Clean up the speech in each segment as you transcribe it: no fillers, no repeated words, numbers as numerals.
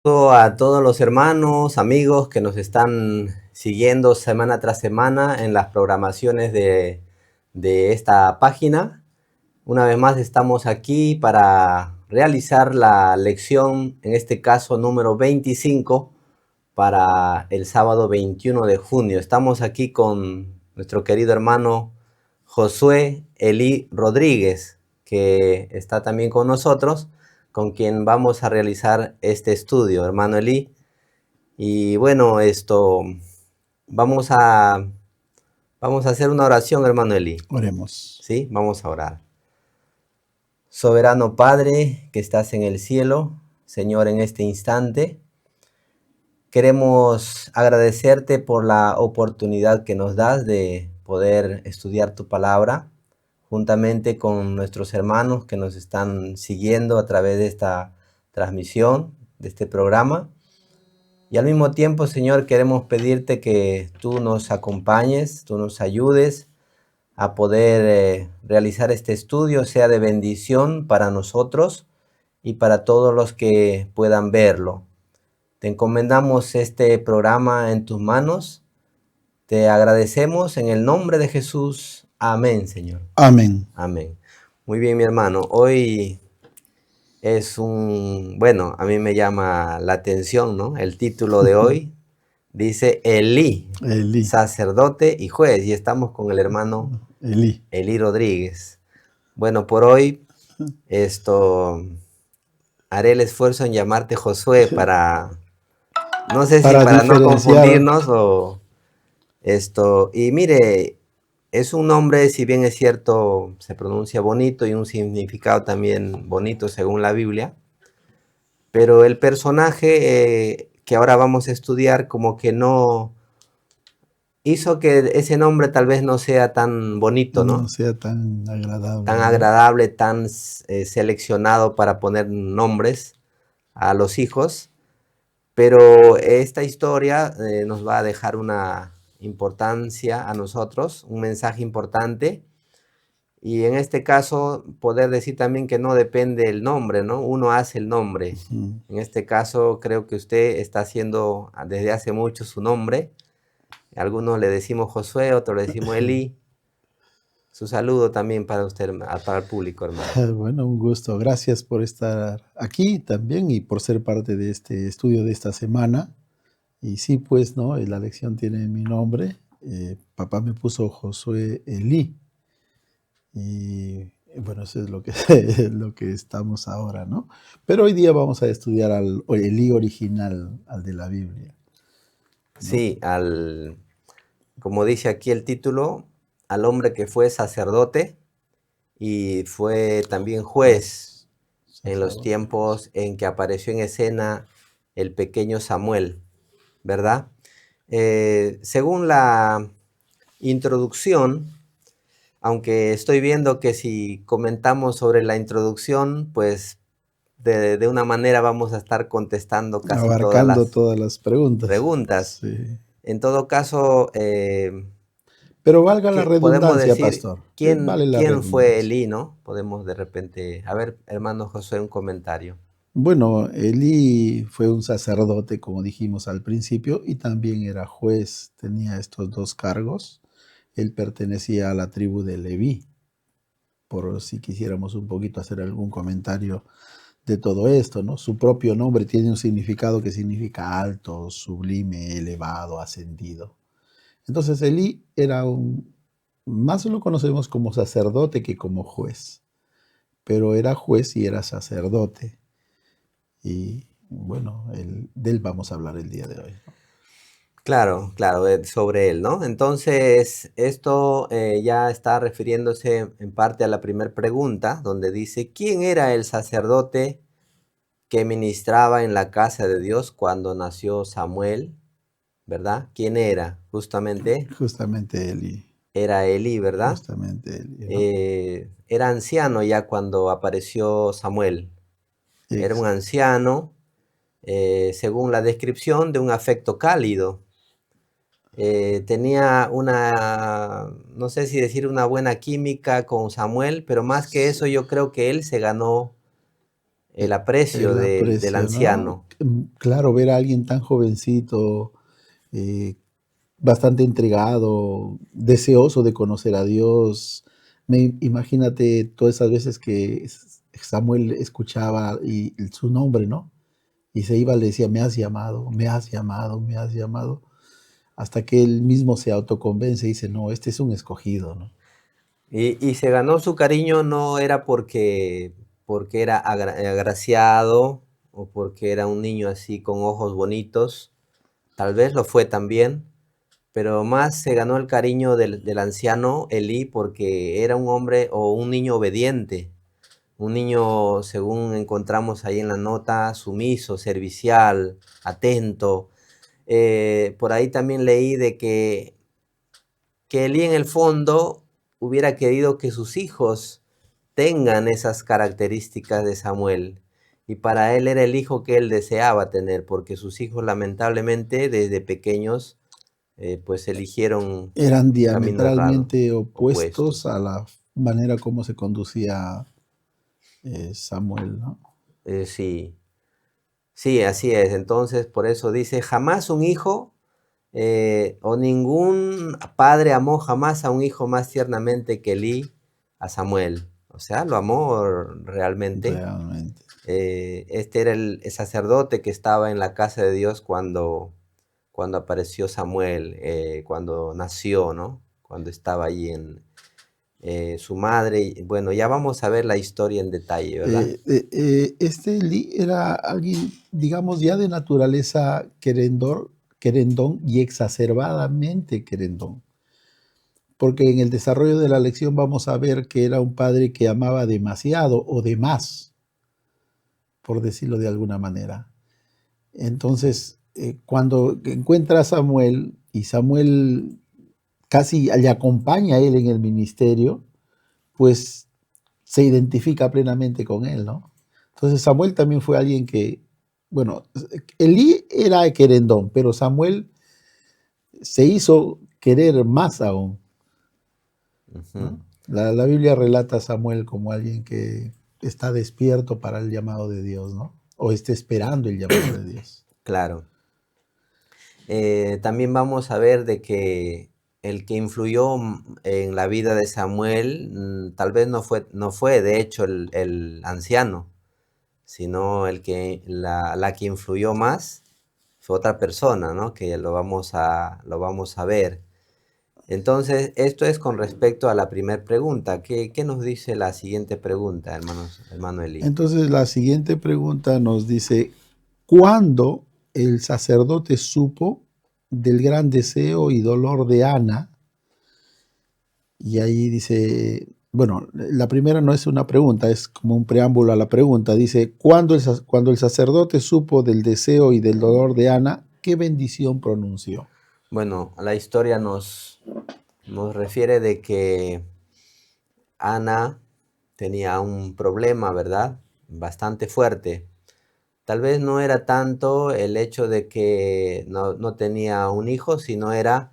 A todos los hermanos, amigos que nos están siguiendo semana tras semana en las programaciones de esta página. Una vez más estamos aquí para realizar la lección, en este caso número 25, para el sábado 21 de junio. Estamos aquí con nuestro querido hermano Josué Elí Rodríguez, que está también con nosotros, con quien vamos a realizar este estudio, hermano Elí. Y bueno, vamos a, vamos a hacer una oración, hermano Elí. Oremos. ¿Sí? Vamos a orar. Soberano Padre, que estás en el cielo, Señor, en este instante, queremos agradecerte por la oportunidad que nos das de poder estudiar tu palabra, juntamente con nuestros hermanos que nos están siguiendo a través de esta transmisión, de este programa. Y al mismo tiempo, Señor, queremos pedirte que tú nos acompañes, tú nos ayudes a poder realizar este estudio, sea de bendición para nosotros y para todos los que puedan verlo. Te encomendamos este programa en tus manos. Te agradecemos en el nombre de Jesús. Amén, Señor. Amén. Amén. Muy bien, mi hermano. Hoy bueno, a mí me llama la atención, ¿no? El título de hoy dice Elí, Elí. sacerdote y juez. Y estamos con el hermano Elí. Elí Rodríguez. Bueno, por hoy haré el esfuerzo en llamarte Josué no sé si Para para no diferenciar. confundirnos y mire, es un nombre, si bien es cierto, se pronuncia bonito y un significado también bonito según la Biblia, pero el personaje que ahora vamos a estudiar como que no hizo que ese nombre tal vez no sea tan bonito, No ¿no? sea tan agradable, Tan ¿no? agradable, tan seleccionado para poner nombres a los hijos. Pero esta historia nos va a dejar una importancia a nosotros, un mensaje importante. Y en este caso, poder decir también que no depende el nombre, ¿no? Uno hace el nombre. En este caso, creo que usted está haciendo desde hace mucho su nombre. Algunos le decimos Josué, otros le decimos Elí. Su saludo también para usted, para el público, hermano. Bueno, un gusto. Gracias por estar aquí también y por ser parte de este estudio de esta semana. Y sí, pues, ¿no? La lección tiene mi nombre. Papá me puso Josué Elí. Y bueno, eso es lo que, lo que estamos ahora, ¿no? Pero hoy día vamos a estudiar al Elí original, al de la Biblia, ¿no? Sí, como dice aquí el título, al hombre que fue sacerdote y fue también juez Juez, en los sacerdote y juez. tiempos en que apareció en escena el pequeño Samuel, ¿verdad? Según la introducción, aunque estoy viendo que si comentamos sobre la introducción, pues de una manera vamos a estar contestando casi todas Abarcando las todas las preguntas. preguntas. Sí. En todo caso, Pero valga la podemos redundancia, decir pastor. quién, Vale la quién fue redundancia. Elí, ¿no? Podemos de repente, a ver, hermano José, un comentario. Bueno, Elí fue un sacerdote, como dijimos al principio, y también era juez, tenía estos dos cargos. Él pertenecía a la tribu de Leví, por si quisiéramos un poquito hacer algún comentario de todo esto, ¿no? Su propio nombre tiene un significado que significa alto, sublime, elevado, ascendido. Entonces Elí era más lo conocemos como sacerdote que como juez, pero era juez y era sacerdote. Y bueno, de él vamos a hablar el día de hoy, ¿no? Claro, claro, sobre él, ¿no? Entonces, esto ya está refiriéndose en parte a la primera pregunta, donde dice, ¿quién era el sacerdote que ministraba en la casa de Dios cuando nació Samuel? ¿Verdad? ¿Quién era? Justamente Justamente Elí, era Elí, ¿verdad? justamente Elí, ¿no? Era anciano ya cuando apareció Samuel. Era un Exacto. anciano, según la descripción, de un afecto cálido. Tenía no sé si decir una buena química con Samuel, pero más que eso yo creo que él se ganó el aprecio El del aprecio, ¿no? anciano. Claro, ver a alguien tan jovencito, eh, bastante entregado, deseoso de conocer a Dios. Imagínate todas esas veces que Samuel escuchaba su nombre, ¿no? Y se iba, le decía, me has llamado, me has llamado, me has llamado, hasta que él mismo se autoconvence y dice, no, este es un escogido, ¿no? Y se ganó su cariño no era porque era agraciado o porque era un niño así con ojos bonitos, tal vez lo fue también, pero más se ganó el cariño del anciano Elí porque era un hombre o un niño obediente, un niño, según encontramos ahí en la nota, sumiso, servicial, atento. Por ahí también leí de que Elí en el fondo hubiera querido que sus hijos tengan esas características de Samuel. Y para él era el hijo que él deseaba tener, porque sus hijos lamentablemente desde pequeños pues eligieron Eran caminos errados, diametralmente opuestos opuestos. a la manera como se conducía Samuel, ¿no? Sí, sí, así es. Entonces, por eso dice, jamás un hijo o ningún padre amó jamás a un hijo más tiernamente que Elí a Samuel. O sea, lo amó realmente. Realmente. Este era el sacerdote que estaba en la casa de Dios cuando apareció Samuel, cuando nació, ¿no? Cuando estaba allí en su madre. Bueno, ya vamos a ver la historia en detalle, ¿verdad? Este Eli era alguien, digamos, ya de naturaleza querendón y exacerbadamente querendón. Porque en el desarrollo de la lección vamos a ver que era un padre que amaba demasiado o de más, por decirlo de alguna manera. Entonces, cuando encuentra a Samuel y Samuel casi le acompaña a él en el ministerio, pues se identifica plenamente con él, ¿no? Entonces Samuel también fue alguien que, bueno, Elí era querendón, pero Samuel se hizo querer más aún, ¿no? Ujú, La Biblia relata a Samuel como alguien que está despierto para el llamado de Dios, ¿no? O está esperando el llamado de Dios. claro. También vamos a ver de que el que influyó en la vida de Samuel tal vez no fue de hecho el anciano, sino la que influyó más fue otra persona, ¿no? Que lo vamos a ver. Entonces, esto es con respecto a la primera pregunta. ¿Qué nos dice la siguiente pregunta, hermano Eli? Entonces la siguiente pregunta nos dice, ¿cuándo el sacerdote supo del gran deseo y dolor de Ana? Y ahí dice, bueno, la primera no es una pregunta, es como un preámbulo a la pregunta. Dice, cuando el sacerdote supo del deseo y del dolor de Ana, ¿qué bendición pronunció? Bueno, la historia nos refiere de que Ana tenía un problema, ¿verdad? Bastante fuerte. Tal vez no era tanto el hecho de que no tenía un hijo, sino era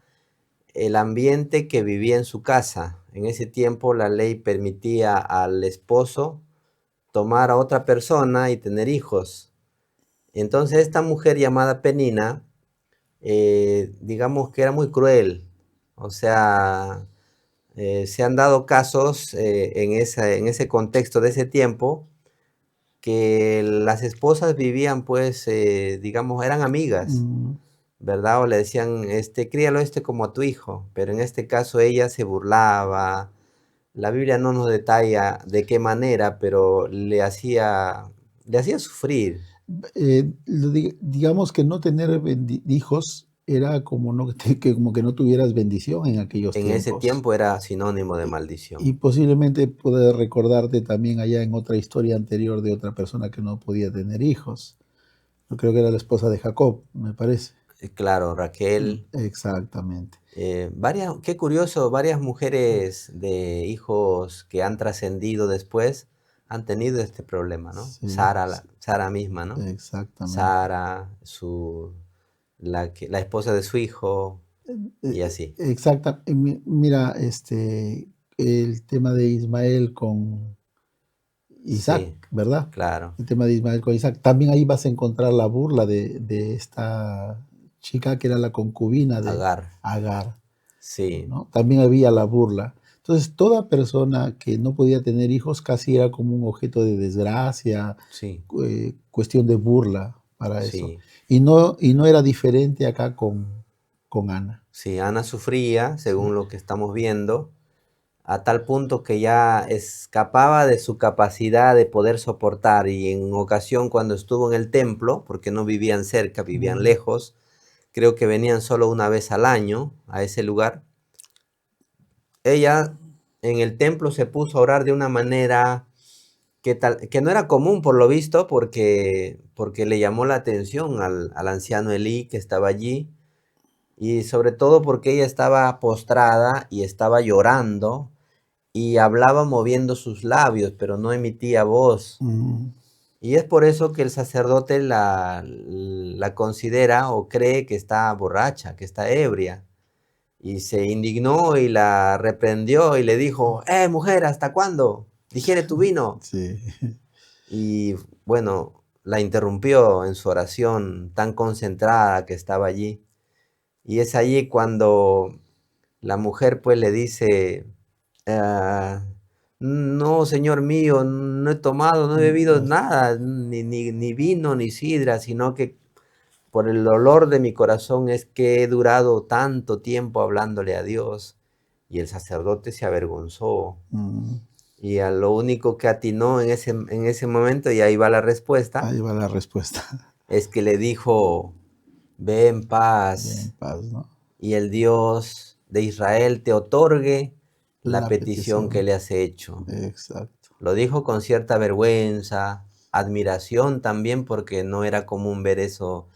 el ambiente que vivía en su casa. En ese tiempo la ley permitía al esposo tomar a otra persona y tener hijos. Entonces esta mujer llamada Penina, digamos que era muy cruel. O sea, se han dado casos en ese contexto de ese tiempo que las esposas vivían pues, digamos, eran amigas, Mm, ¿verdad? O le decían, críalo como a tu hijo, pero en este caso ella se burlaba. La Biblia no nos detalla de qué manera, pero le hacía sufrir. digamos que no tener hijos era como, no, como que no tuvieras bendición en aquellos En ese tiempos. tiempo era sinónimo de Y maldición. posiblemente puedes recordarte también allá en otra historia anterior de otra persona que no podía tener hijos. Yo creo que era la esposa de Jacob, me parece. Claro, Raquel, Exactamente. qué curioso, varias mujeres de hijos que han trascendido después han tenido este problema, ¿no? Sí, Sara misma, ¿no? exactamente. Sara, la esposa de su hijo, y así. Exacta. Mira, el tema de Ismael Isaac, Sí, ¿verdad? claro. El tema de Ismael con Isaac. También ahí vas a encontrar la burla de esta chica que era la concubina de Agar. Agar, Sí, ¿no? También había la burla. Entonces, toda persona que no podía tener hijos casi era como un objeto de desgracia, sí, cuestión de burla para eso. sí. Y no era diferente acá con Ana. Sí, Ana sufría, según lo que estamos viendo, a tal punto que ya escapaba de su capacidad de poder soportar y en ocasión cuando estuvo en el templo, porque no vivían cerca, vivían Mm, lejos, creo que venían solo una vez al año a ese lugar, ella en el templo se puso a orar de una manera que no era común por lo visto, porque le llamó la atención al anciano Elí que estaba allí, y sobre todo porque ella estaba postrada y estaba llorando y hablaba moviendo sus labios, pero no emitía voz. mm, Y es por eso que el sacerdote la considera o cree que está borracha, que está ebria. Y se indignó y la reprendió y le dijo, mujer, ¿hasta cuándo? Digiere tu vino. sí. Y bueno, la interrumpió en su oración tan concentrada que estaba allí. Y es allí cuando la mujer pues le dice, "Ah, no, señor mío, no he tomado, no he bebido nada, ni vino, ni sidra, sino que por el dolor de mi corazón es que he durado tanto tiempo hablándole a Dios". Y el sacerdote se avergonzó. Mm, Y a lo único que atinó en ese momento, y ahí va la respuesta, ahí va la respuesta. es que le dijo, ve en Ve en paz paz, ¿no? y el Dios de Israel te otorgue la La petición que petición. le has hecho. Exacto. Lo dijo con cierta vergüenza, admiración también, porque no era común ver eso,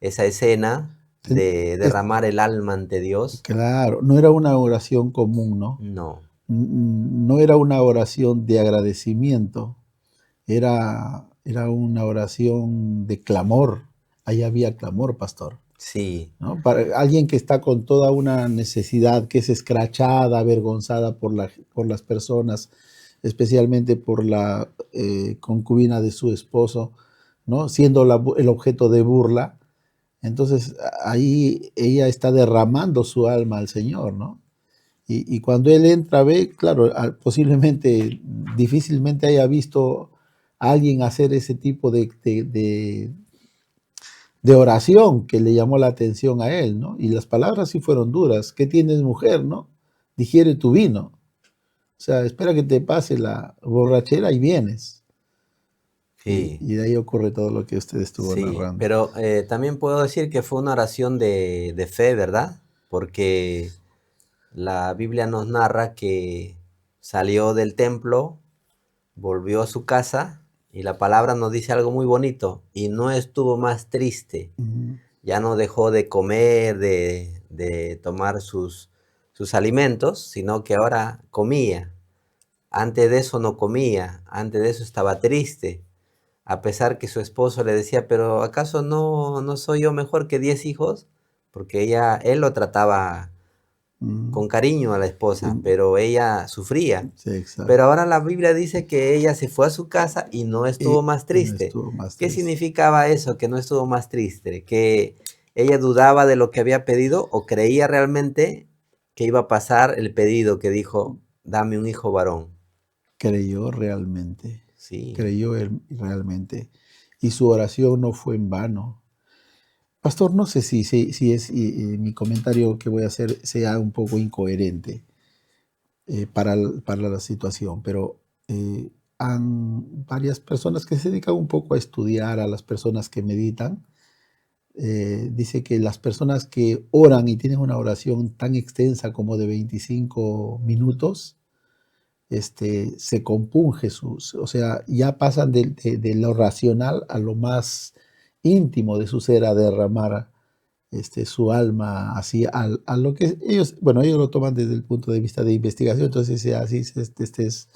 esa escena Ten- de es- derramar el alma ante Dios. claro, no era una oración común, ¿no? No, No era una oración de agradecimiento, era una oración de clamor. Ahí había clamor, pastor, sí, ¿no? Para alguien que está con toda una necesidad, que es escrachada, avergonzada por las personas, especialmente por la concubina de su esposo, ¿no? Siendo el objeto de burla. Entonces ahí ella está derramando su alma al Señor, ¿no? Y cuando él entra, ve, claro, posiblemente, difícilmente haya visto a alguien hacer ese tipo de oración que le llamó la atención a él, ¿no? Y las palabras sí fueron duras. ¿Qué tienes, mujer, no? Digiere tu vino. O sea, espera que te pase la borrachera y vienes. sí. Y de ahí ocurre todo lo que usted estuvo Sí, narrando. pero también puedo decir que fue una oración de fe, ¿verdad? Porque la Biblia nos narra que salió del templo, volvió a su casa y la palabra nos dice algo muy bonito, y no estuvo más triste, Ujú. ya no dejó de comer, de tomar sus alimentos, sino que ahora comía. Antes de eso no comía, antes de eso estaba triste, a pesar que su esposo le decía, pero ¿acaso no soy yo mejor que 10 hijos? Porque él lo trataba Mm, con cariño a la sí, esposa, pero ella sufría. sí, exacto. Pero ahora la Biblia dice que ella se fue a su casa y no estuvo más Y no triste. estuvo más ¿Qué triste. significaba eso, que no estuvo más triste? ¿Que ella dudaba de lo que había pedido o creía realmente que iba a pasar el pedido que dijo, dame un hijo varón? Creyó realmente, Sí, creyó él realmente. Y su oración no fue en vano. Pastor, no sé si es mi comentario que voy a hacer sea un poco incoherente para la situación, pero han varias personas que se dedican un poco a estudiar, a las personas que meditan, dice que las personas que oran y tienen una oración tan extensa como de 25 minutos, se compunge o sea, ya pasan de lo racional a lo más íntimo de su ser, a derramar su alma así a lo que ellos, bueno, ellos lo toman desde el punto de vista de investigación, entonces así estés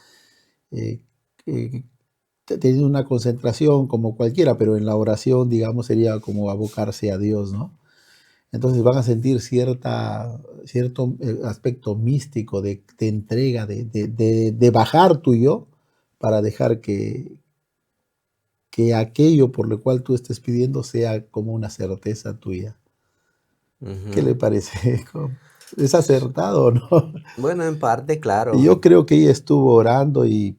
eh, eh, teniendo una concentración como cualquiera, pero en la oración, digamos, sería como abocarse a Dios, ¿no? Entonces van a sentir cierto aspecto místico de entrega, de bajar tu yo para dejar que aquello por lo cual tú estés pidiendo sea como una certeza tuya. ¿Qué le Ujú. parece? ¿Es acertado o no? Bueno, en parte, Y claro. yo creo que ella estuvo orando y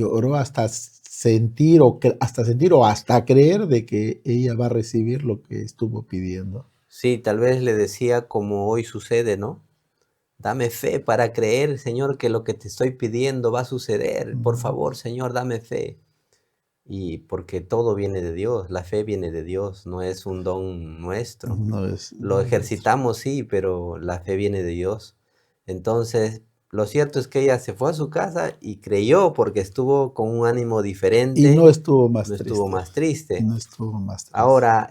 oró hasta sentir hasta sentir o hasta creer de que ella va a recibir lo que estuvo pidiendo. Sí, tal vez le decía como hoy sucede, ¿no? Dame fe para creer, Señor, que lo que te estoy pidiendo va a suceder. Por Mm, favor, Señor, dame fe. Y porque todo viene de Dios, la fe viene de Dios, no es un don nuestro. Lo no es nuestro. ejercitamos, sí, pero la fe viene de Dios. Entonces, lo cierto es que ella se fue a su casa y creyó porque estuvo con un ánimo Y no diferente, estuvo más no estuvo triste. más triste. No estuvo más triste. Ahora,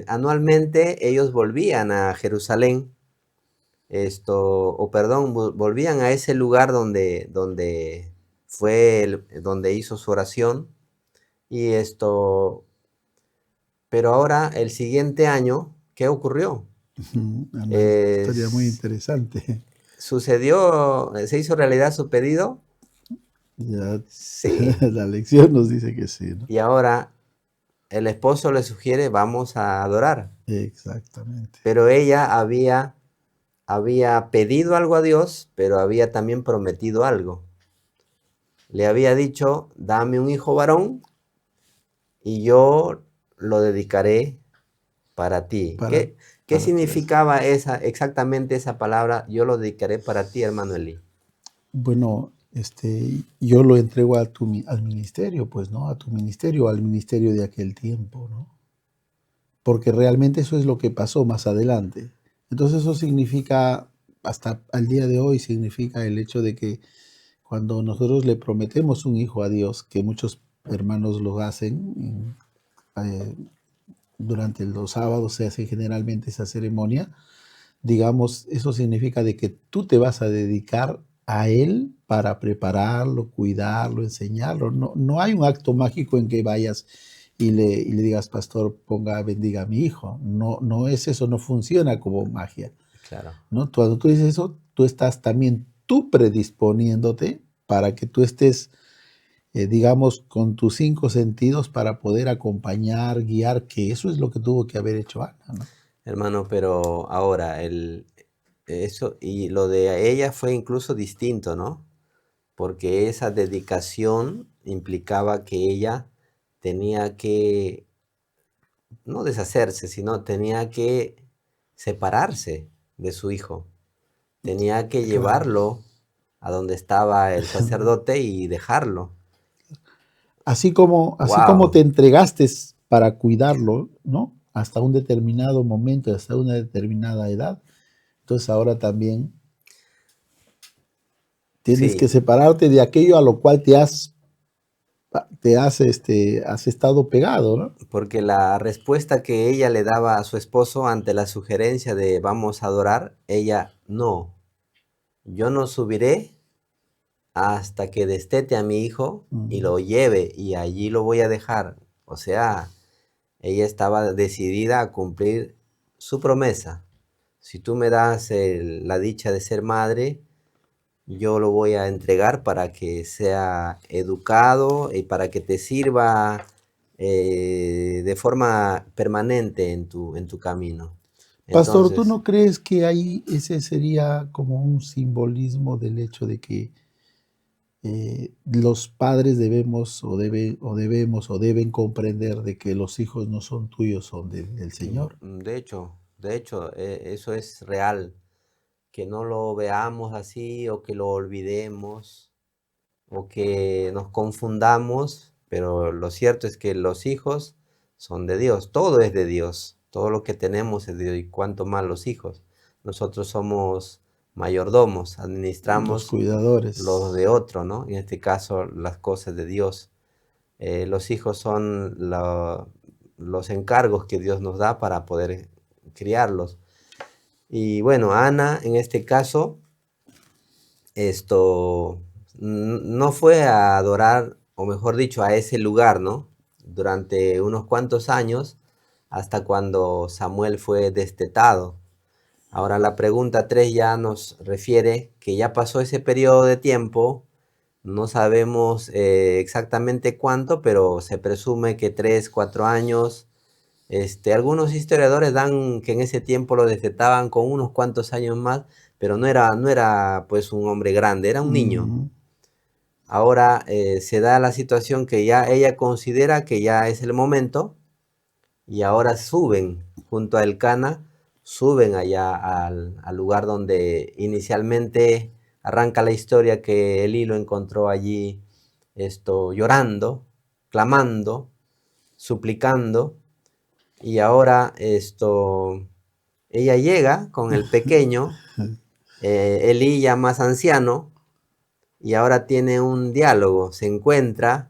anualmente ellos volvían a Jerusalén, o perdón, volvían a ese lugar donde donde hizo su oración y pero ahora el siguiente año, ¿qué ocurrió? Una historia muy Es- interesante. Sucedió, se hizo realidad su pedido, Ya sí, la lección nos dice que sí, ¿no? y ahora el esposo le sugiere vamos a adorar, Exactamente. pero ella había pedido algo a Dios, pero había también prometido algo. Le había dicho, dame un hijo varón y yo lo dedicaré para ti. Para, ¿Qué para ti. significaba exactamente esa palabra? Yo lo dedicaré para ti, hermano Eli. Bueno, yo lo entrego al ministerio, pues, ¿no? A tu ministerio, al ministerio de aquel tiempo, ¿no? Porque realmente eso es lo que pasó más adelante. Entonces eso significa, hasta al día de hoy, significa el hecho de que cuando nosotros le prometemos un hijo a Dios, que muchos hermanos lo hacen, eh, durante los sábados se hace generalmente esa ceremonia, digamos, eso significa de que tú te vas a dedicar a él para prepararlo, cuidarlo, enseñarlo. No, no hay un acto mágico en que vayas y le digas, pastor, bendiga a mi hijo. No, no es eso, no funciona como magia, Claro. ¿no? Cuando tú dices eso, tú estás también tú predisponiéndote para que tú estés, digamos, con tus cinco sentidos para poder acompañar, guiar, que eso es lo que tuvo que haber hecho Ana, ¿no? Hermano, pero ahora, eso y lo de ella fue incluso distinto, ¿no? Porque esa dedicación implicaba que ella tenía que no deshacerse, sino tenía que separarse de su hijo. Tenía que Claro. llevarlo a donde estaba el sacerdote y dejarlo. Así como Wow, te entregaste para cuidarlo, ¿no? Hasta un determinado momento, hasta una determinada edad, entonces ahora también tienes que sí, separarte de aquello a lo cual has estado pegado, ¿no? porque la respuesta que ella le daba a su esposo ante la sugerencia de vamos a adorar, ella no, yo no subiré hasta que destete a mi hijo y Mm. lo lleve y allí lo voy a dejar. O sea, ella estaba decidida a cumplir su promesa. Si tú me das la dicha de ser madre, yo lo voy a entregar para que sea educado y para que te sirva de forma permanente en tu camino. Pastor, ¿tú Entonces, no crees que ahí ese sería como un simbolismo del hecho de que los padres debemos o deben comprender de que los hijos no son tuyos, son del Señor? de hecho, eso es real. Que no lo veamos así o que lo olvidemos o que nos confundamos, pero lo cierto es que los hijos son de Dios, todo es de Dios, todo lo que tenemos es de Dios y cuanto más los hijos. Nosotros somos mayordomos, Los administramos los cuidadores. de otro, ¿no? En este caso, las cosas de Dios. Los hijos son los encargos que Dios nos da para poder criarlos. Y bueno, Ana, en este caso, no fue a adorar, o mejor dicho, a ese lugar, ¿no? Durante unos cuantos años, hasta cuando Samuel fue destetado. Ahora la pregunta 3 ya nos refiere que ya pasó ese periodo de tiempo No sabemos exactamente cuánto, pero se presume que 3, 4 años. Algunos historiadores dan que en ese tiempo lo detectaban con unos cuantos años más, pero no era pues un hombre grande, era un niño. Mm, Ahora se da la situación que ya ella considera que ya es el momento y ahora suben junto a Elcana, suben allá al lugar donde inicialmente arranca la historia que Elí lo encontró allí, llorando, clamando, suplicando, y ahora ella llega con el pequeño, Elí ya más anciano, y ahora tiene un diálogo, se encuentra,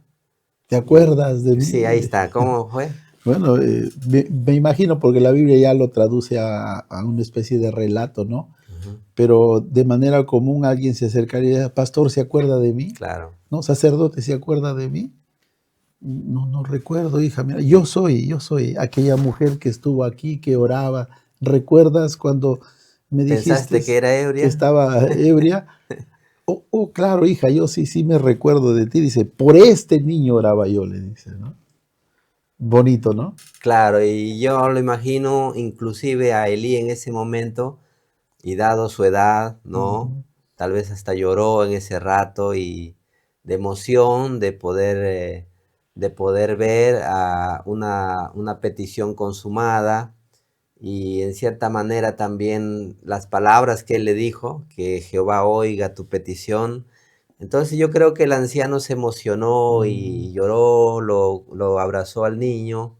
¿Te y acuerdas de sí, mí? ahí está, ¿cómo fue? Bueno, me imagino porque la Biblia ya lo traduce a una especie de relato, ¿no? Ujú, Pero de manera común alguien se acercaría, pastor, ¿se acuerda de mí? claro. ¿No? Sacerdote, ¿se acuerda de mí? No, no recuerdo, hija, mira, yo soy aquella mujer que estuvo aquí, que oraba. ¿Recuerdas cuando me dijiste ¿Pensaste que era que ebria? estaba ebria? Oh, oh, claro, hija, yo sí, sí me recuerdo de ti. Dice, por este niño oraba yo, le dice, ¿no? Bonito, ¿no? Claro, y yo lo imagino inclusive a Elí en ese momento, y dado su edad, ¿no? Ujú. Tal vez hasta lloró en ese rato y de emoción de poder ver a una petición consumada, y en cierta manera también las palabras que él le dijo, que Jehová oiga tu petición. Entonces yo creo que el anciano se emocionó Mm, y lloró, lo abrazó al niño,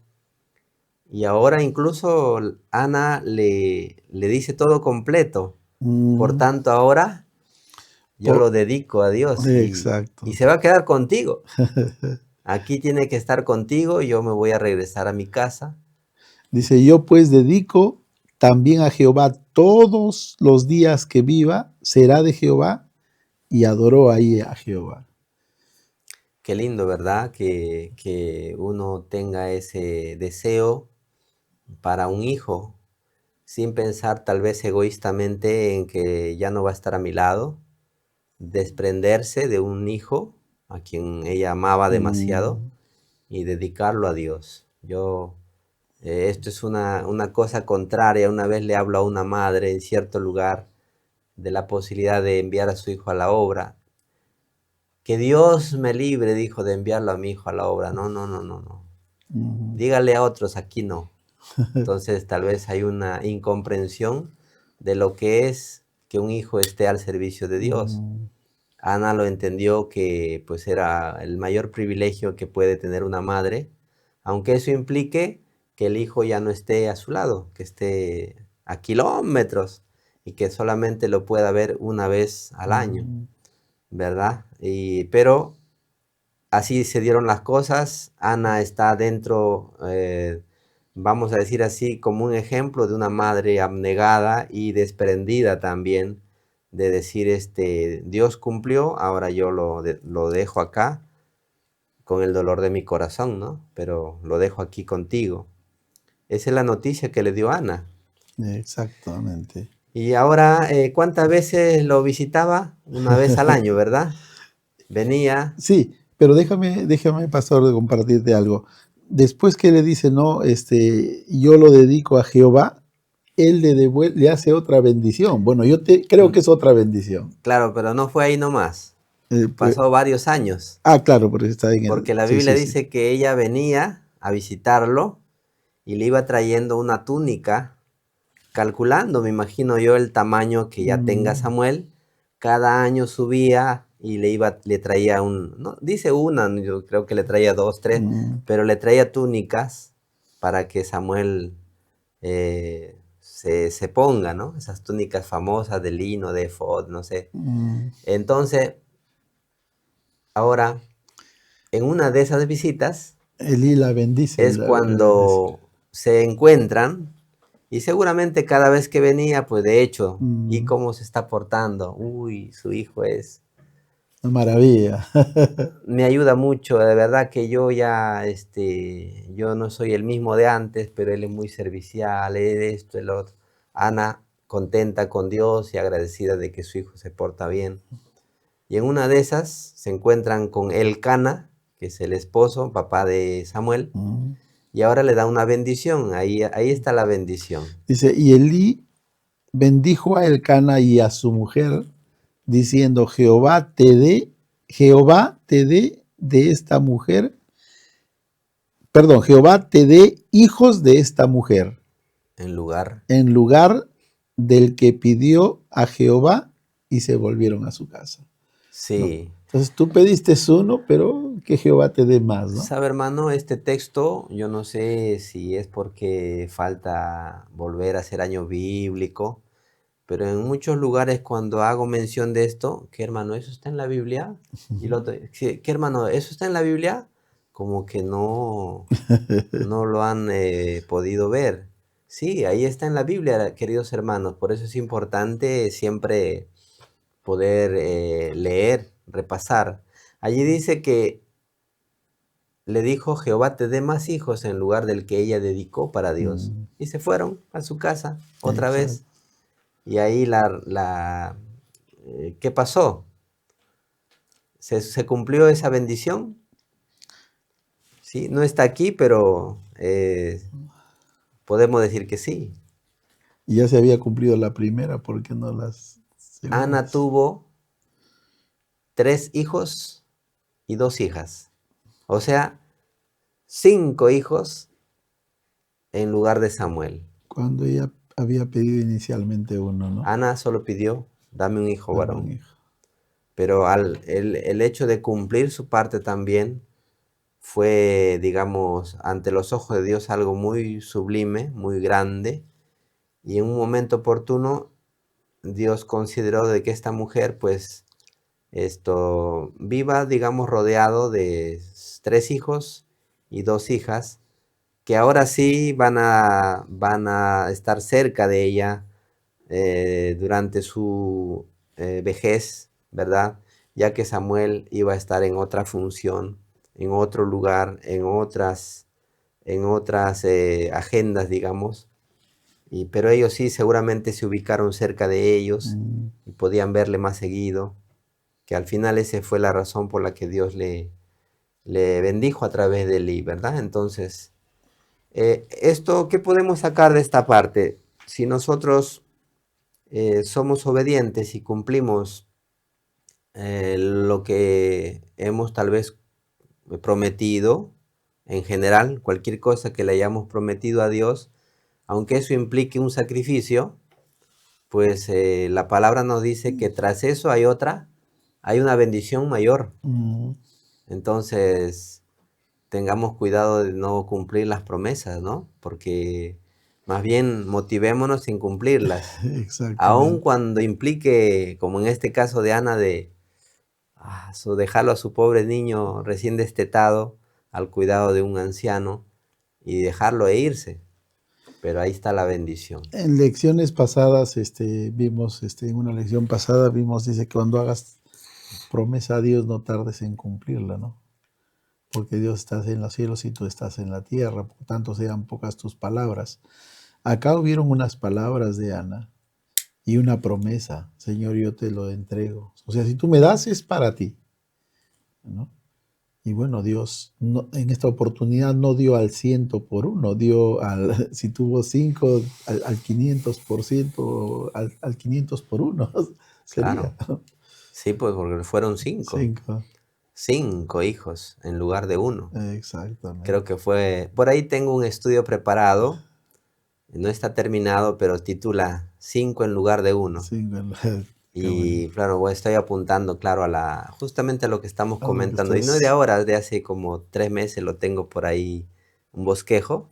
y ahora incluso Ana le dice todo completo. Por mm, tanto, ahora yo po- lo dedico a Dios y exacto. se va a quedar contigo. Aquí tiene que estar contigo, yo me voy a regresar a mi casa. Dice, yo pues dedico también a Jehová todos los días que viva, será de Jehová, y adoró ahí a Jehová. Qué lindo, ¿verdad? Que uno tenga ese deseo para un hijo, sin pensar tal vez egoístamente en que ya no va a estar a mi lado, desprenderse de un hijo a quien ella amaba demasiado Mm, y dedicarlo a Dios. Esto es una cosa contraria. Una vez le hablo a una madre en cierto lugar de la posibilidad de enviar a su hijo a la obra. Que Dios me libre, dijo, de enviarlo a mi hijo a la obra. No, no, no, no, no. mm, Dígale a otros, aquí no. Entonces tal vez hay una incomprensión de lo que es que un hijo esté al servicio de Dios. mm, Ana lo entendió que pues era el mayor privilegio que puede tener una madre, aunque eso implique que el hijo ya no esté a su lado, que esté a kilómetros y que solamente lo pueda ver una vez al año, mm. ¿verdad? Pero así se dieron las cosas. Ana está dentro, vamos a decir así, como un ejemplo de una madre abnegada y desprendida también, de decir, Dios cumplió, ahora yo lo dejo acá con el dolor de mi corazón, ¿no? Pero lo dejo aquí contigo. Esa es la noticia que le dio Ana. Exactamente. Y ahora, ¿cuántas veces lo visitaba? Una vez al año, ¿verdad? Venía. Sí, pero déjame, pastor, de compartirte algo. Después que le dice, no, yo lo dedico a Jehová, él le hace otra bendición. Bueno, creo mm, que es otra bendición. Claro, pero no fue ahí nomás. Pues, Pasó varios años, claro, porque está en el. porque la Sí, Biblia sí, sí. dice que ella venía a visitarlo y le iba trayendo una túnica, calculando, me imagino yo, el tamaño que ya tenga Mm, Samuel. Cada año subía y le traía no, dice una, yo creo que le traía dos, tres, mm, pero le traía túnicas para que Samuel se ponga, ¿no? Esas túnicas famosas de lino, de efod, no sé. mm. Entonces, ahora, en una de esas visitas, Elí la bendice, es le bendice. cuando se encuentran, y seguramente cada vez que venía, pues de hecho, ¿y Mm, cómo se está portando? Uy, su hijo una maravilla. me ayuda mucho, de verdad que yo no soy el mismo de antes, pero él es muy servicial, él esto, el otro. Ana contenta con Dios y agradecida de que su hijo se porta bien. Y en una de esas se encuentran con Elcana, que es el esposo, papá de Samuel, Mm. y ahora le da una bendición. Ahí está la bendición. Dice, y Elí bendijo a Elcana y a su mujer, diciendo, Jehová te dé de esta mujer, perdón, Jehová te dé hijos de esta mujer, En lugar, en lugar del que pidió a Jehová, y se volvieron a su casa. ¿No? sí. Entonces tú pediste uno, pero que Jehová te dé más, ¿no? Sabe, hermano, este texto, yo no sé si es porque falta volver a hacer año bíblico, pero en muchos lugares cuando hago mención de esto, ¿qué hermano, eso está en la Biblia? Y lo otro, ¿qué hermano, eso está en la Biblia? Como que no lo han podido ver. Sí, ahí está en la Biblia, queridos hermanos, por eso es importante siempre poder leer, repasar. Allí dice que le dijo, Jehová te dé más hijos en lugar del que ella dedicó para Dios. Mm, Y se fueron a su casa otra exacto. vez. Y ahí ¿qué pasó? ¿Se cumplió esa bendición? Sí, no está aquí, pero podemos decir que sí. Y ya se había cumplido la primera, ¿por qué no las Ana segundas? tuvo 3 hijos y 2 hijas. O sea, 5 hijos en lugar de Samuel. Cuando ella había pedido inicialmente uno, ¿no? Ana solo pidió, dame un hijo Dame un varón. hijo. Pero el hecho de cumplir su parte también fue, digamos, ante los ojos de Dios algo muy sublime, muy grande. Y en un momento oportuno, Dios consideró de que esta mujer, pues, viva, digamos, rodeado de 3 hijos y 2 hijas, que ahora sí van a estar cerca de ella durante su vejez, ¿verdad? Ya que Samuel iba a estar en otra función, en otro lugar, en otras agendas, digamos. Pero ellos sí seguramente se ubicaron cerca de ellos Mm, y podían verle más seguido, que al final esa fue la razón por la que Dios le bendijo a través de Eli, ¿verdad? Entonces, ¿qué podemos sacar de esta parte? Si nosotros somos obedientes y cumplimos lo que hemos tal vez prometido, en general, cualquier cosa que le hayamos prometido a Dios, aunque eso implique un sacrificio, pues la palabra nos dice que tras eso hay una bendición mayor. mm, Entonces, tengamos cuidado de no cumplir las promesas, ¿no? Porque más bien motivémonos en cumplirlas, aun exactamente. cuando implique, como en este caso de Ana, dejarlo a su pobre niño recién destetado al cuidado de un anciano y dejarlo e irse. Pero ahí está la bendición. En lecciones pasadas, vimos, en una lección pasada vimos, dice que cuando hagas promesa a Dios no tardes en cumplirla, ¿no? Porque Dios está en los cielos y tú estás en la tierra, por tanto sean pocas tus palabras. Acá hubieron unas palabras de Ana y una promesa, Señor, yo te lo entrego. O sea, si tú me das es para ti, ¿no? Y bueno, Dios en esta oportunidad no dio al 100 por 1, si tuvo 5, al 500%, al 500 por 1 sería. Claro. Sí, pues porque fueron cinco. 5, 5 hijos en lugar de uno. Creo exactamente. que fue. Por ahí tengo un estudio preparado. No está terminado, pero titula 5 en lugar de uno. 5, qué Y bonito. claro, estoy apuntando, claro, justamente a lo que estamos A lo que comentando. Y no es de estás. ahora, de hace como 3 meses lo tengo por ahí, un bosquejo.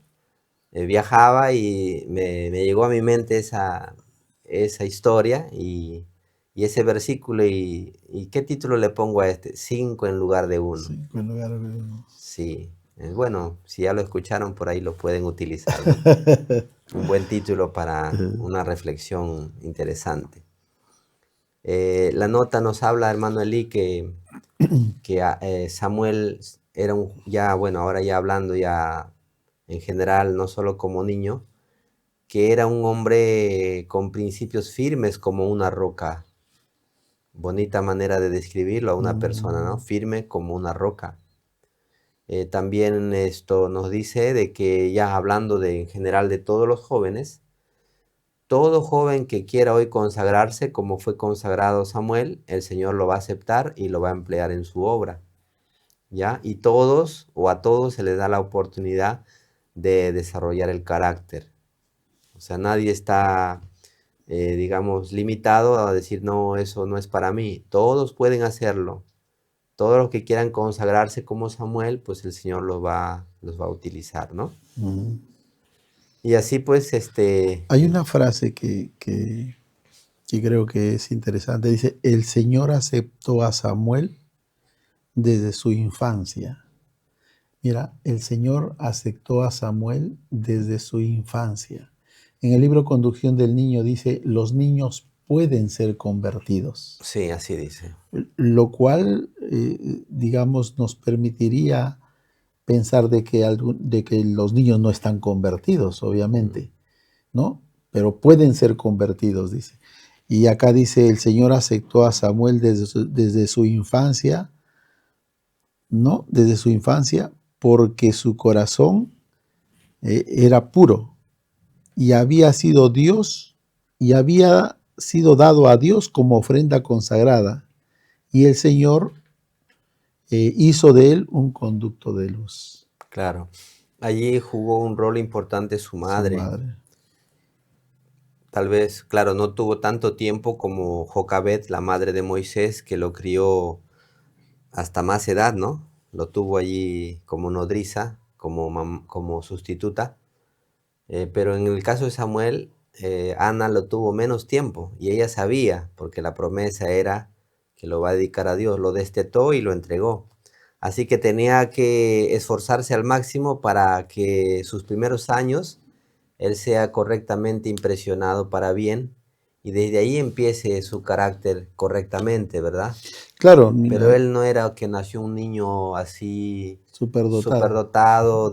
Viajaba y me llegó a mi mente esa historia y ese versículo. ¿Y qué título le pongo a este? 5 en lugar de uno. 5 en lugar de 1. Sí. Bueno, si ya lo escucharon, por ahí lo pueden utilizar, ¿no? Un buen título para una reflexión interesante. La nota nos habla, hermano Eli, que Samuel era ya, bueno, ahora ya hablando ya en general, no solo como niño, que era un hombre con principios firmes como una roca. Bonita manera de describirlo a una persona, ¿no? Mm, Firme como una roca. También esto nos dice de que ya hablando de en general de todos los jóvenes, todo joven que quiera hoy consagrarse como fue consagrado Samuel, el Señor lo va a aceptar y lo va a emplear en su obra, ¿ya? Y todos o a todos se les da la oportunidad de desarrollar el carácter. O sea, nadie está, digamos, limitado a decir, no, eso no es para mí. Todos pueden hacerlo. Todos los que quieran consagrarse como Samuel, pues el Señor los va a utilizar, ¿no? mm. Y así pues, Hay una frase que creo que es interesante. Dice, el Señor aceptó a Samuel desde su infancia. Mira, el Señor aceptó a Samuel desde su infancia. En el libro Conducción del Niño dice, los niños pueden ser convertidos, sí, así dice. lo cual, digamos, nos permitiría pensar de que los niños no están convertidos, Mm, obviamente, ¿no? Pero pueden ser convertidos, dice. Y acá dice, el Señor aceptó a Samuel desde su infancia, ¿no? Desde su infancia, porque su corazón era puro y había sido Dios y había sido dado a Dios como ofrenda consagrada. Y el Señor hizo de él un conducto de luz, claro. Allí jugó un rol importante su su madre. madre. Tal vez, claro, no tuvo tanto tiempo como Jocabed, la madre de Moisés, que lo crió hasta más edad, ¿no? Lo tuvo allí como nodriza, como sustituta. Pero en el caso de Samuel, Ana lo tuvo menos tiempo y ella sabía, porque la promesa era que lo va a dedicar a Dios, lo destetó y lo entregó. Así que tenía que esforzarse al máximo para que sus primeros años él sea correctamente impresionado para bien y desde ahí empiece su carácter correctamente, ¿verdad? Claro, Pero mira, él no era que nació un niño así superdotado. superdotado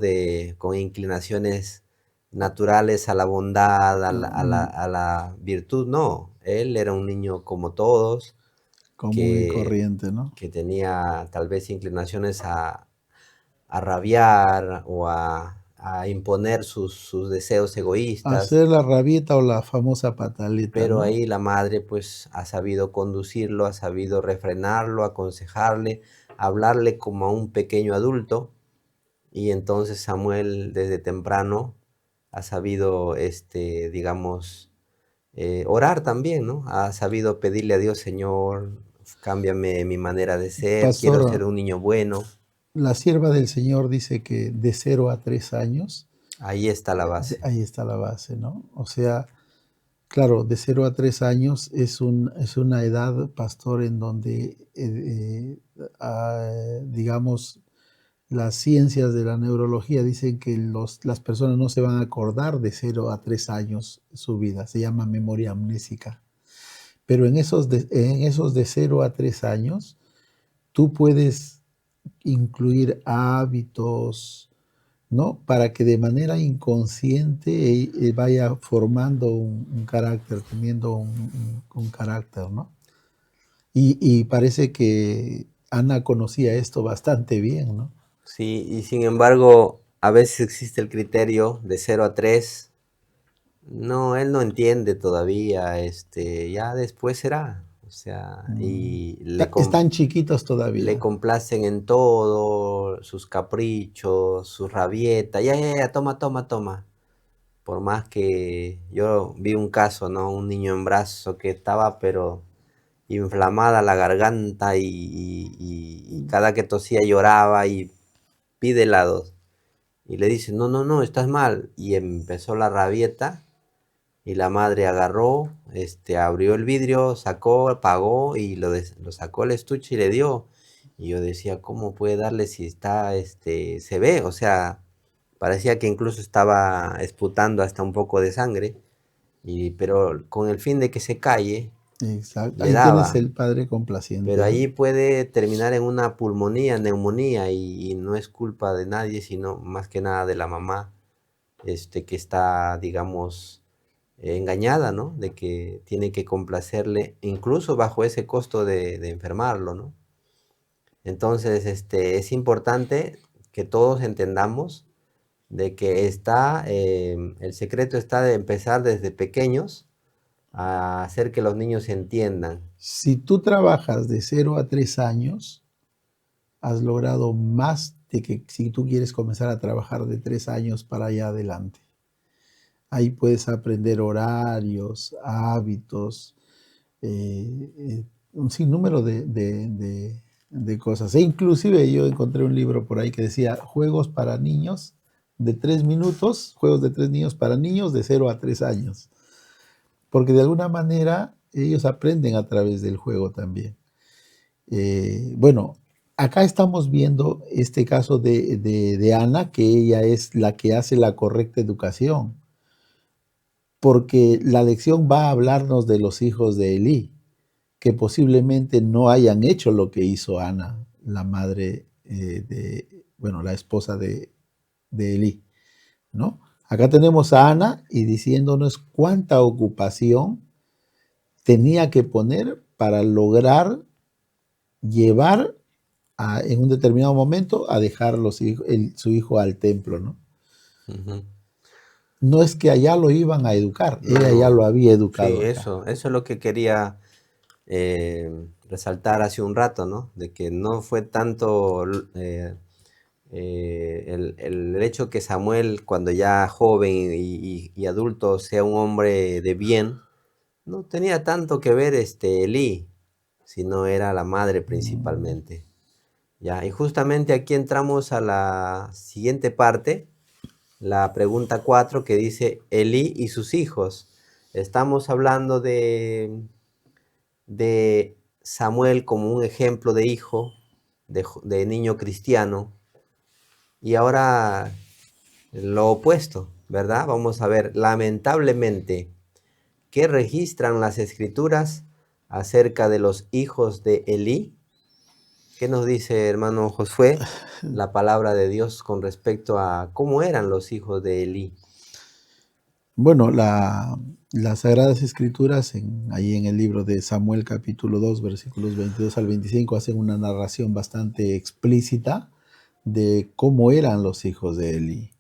con inclinaciones naturales a la bondad, a la, a la- Mm, a la virtud, no. Él era un niño como todos, común y que, corriente, ¿no? que tenía tal vez inclinaciones a rabiar o a imponer sus deseos egoístas, Hacer la rabieta o la famosa pataleta, pero ¿no? ahí la madre pues ha sabido conducirlo, ha sabido refrenarlo, aconsejarle, hablarle como a un pequeño adulto. Y entonces Samuel desde temprano ha sabido, digamos, orar también, ¿no? Ha sabido pedirle a Dios, Señor, cámbiame mi manera de ser, quiero ser Pastor, un niño bueno. la sierva del Señor dice que de 0 a 3 años, Ahí está la base. ahí está la base, ¿no? O sea, claro, de 0 a 3 años es una edad, pastor, en donde, digamos, las ciencias de la neurología dicen que las personas no se van a acordar de 0 a 3 años su vida, se llama memoria amnésica. Pero en esos de 0 a 3 años, tú puedes incluir hábitos, ¿no? Para que de manera inconsciente vaya formando un carácter, teniendo un carácter, ¿no? Y parece que Ana conocía esto bastante bien, ¿no? Sí, y sin embargo, a veces existe el criterio de 0 a 3. No, él no entiende todavía, ya después será. O sea, Mm. y Están chiquitos le todavía. complacen en todo, sus caprichos, sus rabietas. Ya, ya, ya, toma, toma, toma. Por más que yo vi un caso, ¿no? Un niño en brazo que estaba, pero inflamada la garganta y cada que tosía lloraba y pide helados. Y le dice, no, no, no, estás mal. Y empezó la rabieta y la madre agarró, abrió el vidrio, sacó, pagó y lo sacó el estuche y le dio. Y yo decía, ¿cómo puede darle si está, se ve? O sea, parecía que incluso estaba esputando hasta un poco de sangre. Pero con el fin de que se calle, Exacto. le Ahí tienes daba. el padre Pero complaciente, ¿no? ahí puede terminar en una pulmonía, neumonía, y no es culpa de nadie, sino más que nada de la mamá, que está, digamos, engañada, ¿no? De que tiene que complacerle, incluso bajo ese costo de enfermarlo, ¿no? Entonces, es importante que todos entendamos de que el secreto está de empezar desde pequeños a hacer que los niños entiendan. Si tú trabajas de 0 a 3 años, has logrado más de que si tú quieres comenzar a trabajar de 3 años para allá adelante. Ahí puedes aprender horarios, hábitos, un sinnúmero de cosas. E inclusive yo encontré un libro por ahí que decía juegos para niños de 3 minutos, juegos de 3 niños para niños de 0 a 3 años. Porque de alguna manera ellos aprenden a través del juego también. Bueno, acá estamos viendo este caso de Ana, que ella es la que hace la correcta educación, porque la lección va a hablarnos de los hijos de Elí, que posiblemente no hayan hecho lo que hizo Ana, la madre la esposa de Elí, ¿no? Acá tenemos a Ana y diciéndonos cuánta ocupación tenía que poner para lograr llevar en un determinado momento a dejar su hijo al templo, ¿no? Ujú. No es que allá lo iban a educar, ella ya No, lo había sí, educado acá. eso es lo que quería resaltar hace un rato, ¿no? De que no fue tanto el hecho que Samuel, cuando ya joven y adulto, sea un hombre de bien, no tenía tanto que ver Elí, sino era la madre Mm, principalmente. Ya, y justamente aquí entramos a la siguiente parte, la pregunta 4 que dice Elí y sus hijos. Estamos hablando de Samuel como un ejemplo de hijo, de niño cristiano, y ahora lo opuesto, ¿verdad? Vamos a ver, lamentablemente, ¿qué registran las escrituras acerca de los hijos de Elí? ¿Qué nos dice, hermano Josué, la palabra de Dios con respecto a cómo eran los hijos de Elí? Bueno, las Sagradas Escrituras, ahí en el libro de Samuel capítulo 2, versículos 22 al 25, hacen una narración bastante explícita de cómo eran los hijos de Elí,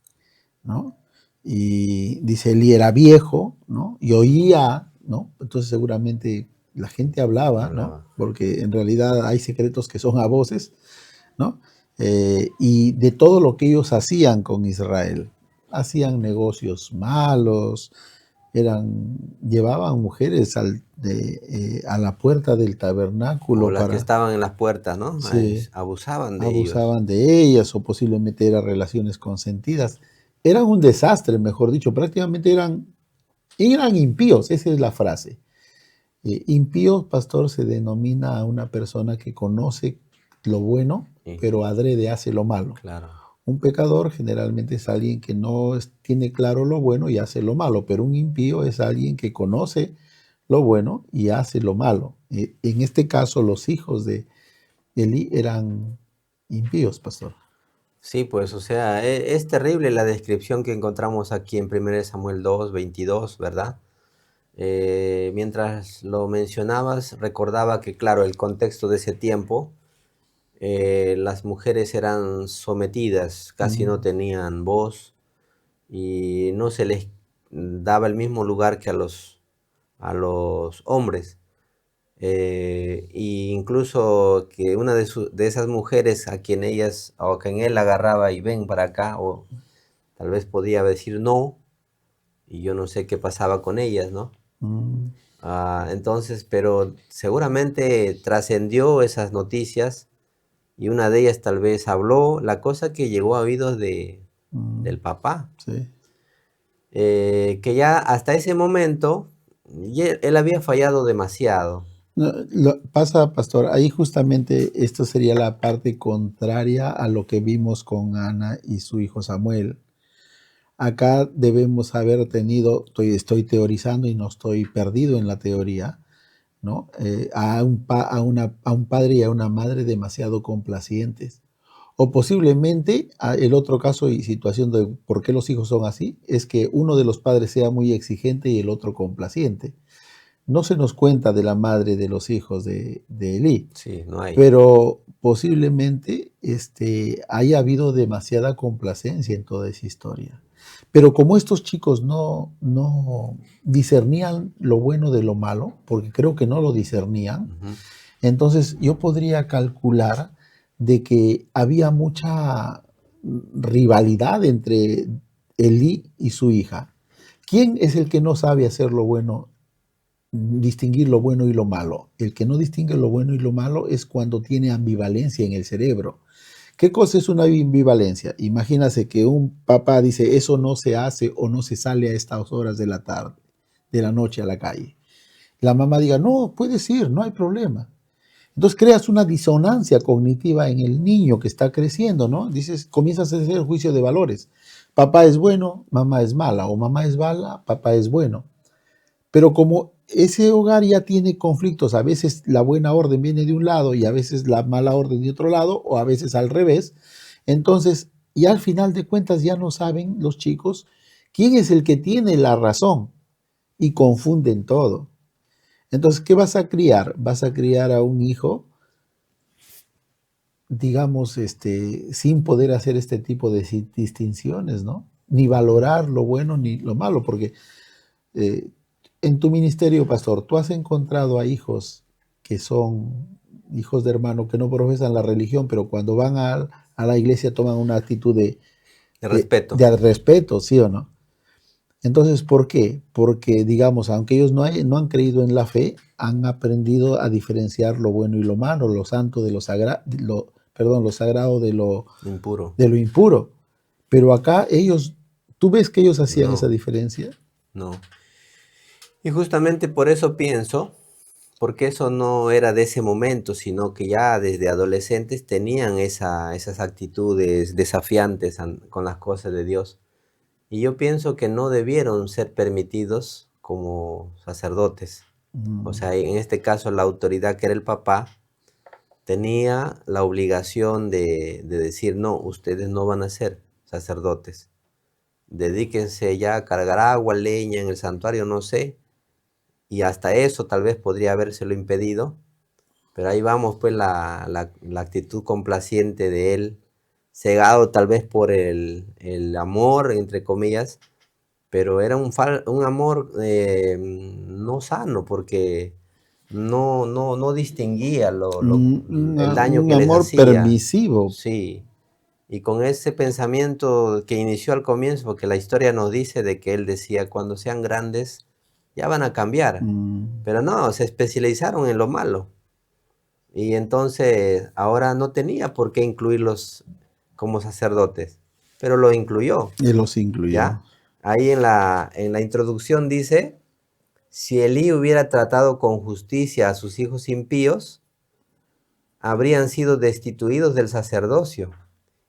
¿no? Y dice, Elí era viejo, ¿no? Y oía, ¿no? Entonces seguramente la gente hablaba, ¿no? Hablaba. Porque en realidad hay secretos que son a voces, ¿no? Y de todo lo que ellos hacían con Israel. Hacían negocios malos, llevaban mujeres a la puerta del O tabernáculo las que para, estaban en las puertas, ¿no? se Abusaban de ellos. abusaban de ellas o posiblemente eran relaciones consentidas. Eran un desastre, mejor dicho, prácticamente eran impíos, esa es la frase. Impío, pastor, se denomina a una persona que conoce lo bueno, Sí, pero adrede hace lo malo. claro. Un pecador generalmente es alguien que no tiene claro lo bueno y hace lo malo, pero un impío es alguien que conoce lo bueno y hace lo malo. En este caso, los hijos de Eli eran impíos, pastor. Sí, pues, o sea, es terrible la descripción que encontramos aquí en 1 Samuel 2, 22, ¿verdad? Mientras lo mencionabas, recordaba que, claro, el contexto de ese tiempo, las mujeres eran sometidas, casi no Mm, tenían voz y no se les daba el mismo lugar que a los hombres. Y incluso que una de esas mujeres a quien ellas o a quien él agarraba y ven para acá, o tal vez podía decir no, y yo no sé qué pasaba con ellas, ¿no? mm, Entonces, pero seguramente trascendió esas noticias y una de ellas tal vez habló, la cosa que llegó a oídos mm, del papá, sí. que ya hasta ese momento él había fallado demasiado. No, pasa, pastor, ahí justamente esto sería la parte contraria a lo que vimos con Ana y su hijo Samuel. Acá debemos haber tenido, estoy teorizando y no estoy perdido en la teoría, ¿no? A un padre y a una madre demasiado complacientes. O posiblemente el otro caso y situación de por qué los hijos son así es que uno de los padres sea muy exigente y el otro complaciente. No se nos cuenta de la madre de los hijos de Elí, Sí, no hay. pero posiblemente haya habido demasiada complacencia en toda esa historia. Pero como estos chicos no discernían lo bueno de lo malo, porque creo que no lo discernían, entonces yo podría calcular de que había mucha rivalidad entre Elí y su hija. ¿Quién es el que no sabe hacer lo bueno, distinguir lo bueno y lo malo? El que no distingue lo bueno y lo malo es cuando tiene ambivalencia en el cerebro. ¿Qué cosa es una ambivalencia? Imagínate que un papá dice, eso no se hace o no se sale a estas horas de la tarde, de la noche a la calle. La mamá diga, no, puedes ir, no hay problema. Entonces creas una disonancia cognitiva en el niño que está creciendo, ¿no? Dices, comienzas a hacer el juicio de valores. Papá es bueno, mamá es mala, o mamá es mala, papá es bueno. Pero como ese hogar ya tiene conflictos, a veces la buena orden viene de un lado y a veces la mala orden de otro lado, o a veces al revés, entonces, y al final de cuentas ya no saben los chicos quién es el que tiene la razón y confunden todo. Entonces, ¿qué vas a criar? Vas a criar a un hijo, digamos, sin poder hacer este tipo de distinciones, ¿no? Ni valorar lo bueno ni lo malo, porque eh, en tu ministerio, pastor, ¿tú has encontrado a hijos que son hijos de hermano que no profesan la religión, pero cuando van a la iglesia toman una actitud De respeto. de respeto, ¿sí o no? Entonces, ¿por qué? Porque, digamos, aunque ellos no han creído en la fe, han aprendido a diferenciar lo bueno y lo malo, lo santo de lo sagrado Impuro. de lo impuro. Pero acá ellos, ¿tú ves que ellos hacían esa No, diferencia? no. Y justamente por eso pienso, porque eso no era de ese momento, sino que ya desde adolescentes tenían esas actitudes desafiantes con las cosas de Dios. Y yo pienso que no debieron ser permitidos como sacerdotes. O Mm, sea, en este caso la autoridad que era el papá tenía la obligación de decir, no, ustedes no van a ser sacerdotes. Dedíquense ya a cargar agua, leña en el santuario, no sé. Y hasta eso tal vez podría habérselo impedido. Pero ahí vamos, pues, la actitud complaciente de él, cegado tal vez por el amor, entre comillas, pero era un amor no sano, porque no distinguía el daño un que les amor hacía. permisivo. Sí, y con ese pensamiento que inició al comienzo, porque la historia nos dice de que él decía, cuando sean grandes, ya van a cambiar. Mm, Pero no, se especializaron en lo malo. Y entonces ahora no tenía por qué incluirlos como sacerdotes, pero lo incluyó, él los incluyó. ¿ya? Ahí en la introducción dice, si Elí hubiera tratado con justicia a sus hijos impíos, habrían sido destituidos del sacerdocio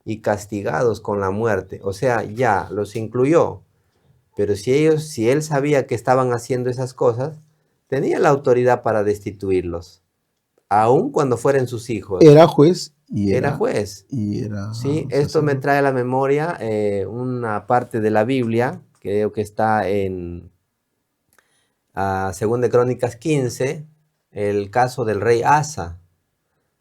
y castigados con la muerte. O sea, ya los incluyó, pero si él sabía que estaban haciendo esas cosas, tenía la autoridad para destituirlos, aun cuando fueran sus hijos. Era juez Era juez. y era Sí, esto me sacerdote. trae a la memoria una parte de la Biblia, creo que está en Segunda de Crónicas 15, el caso del rey Asa.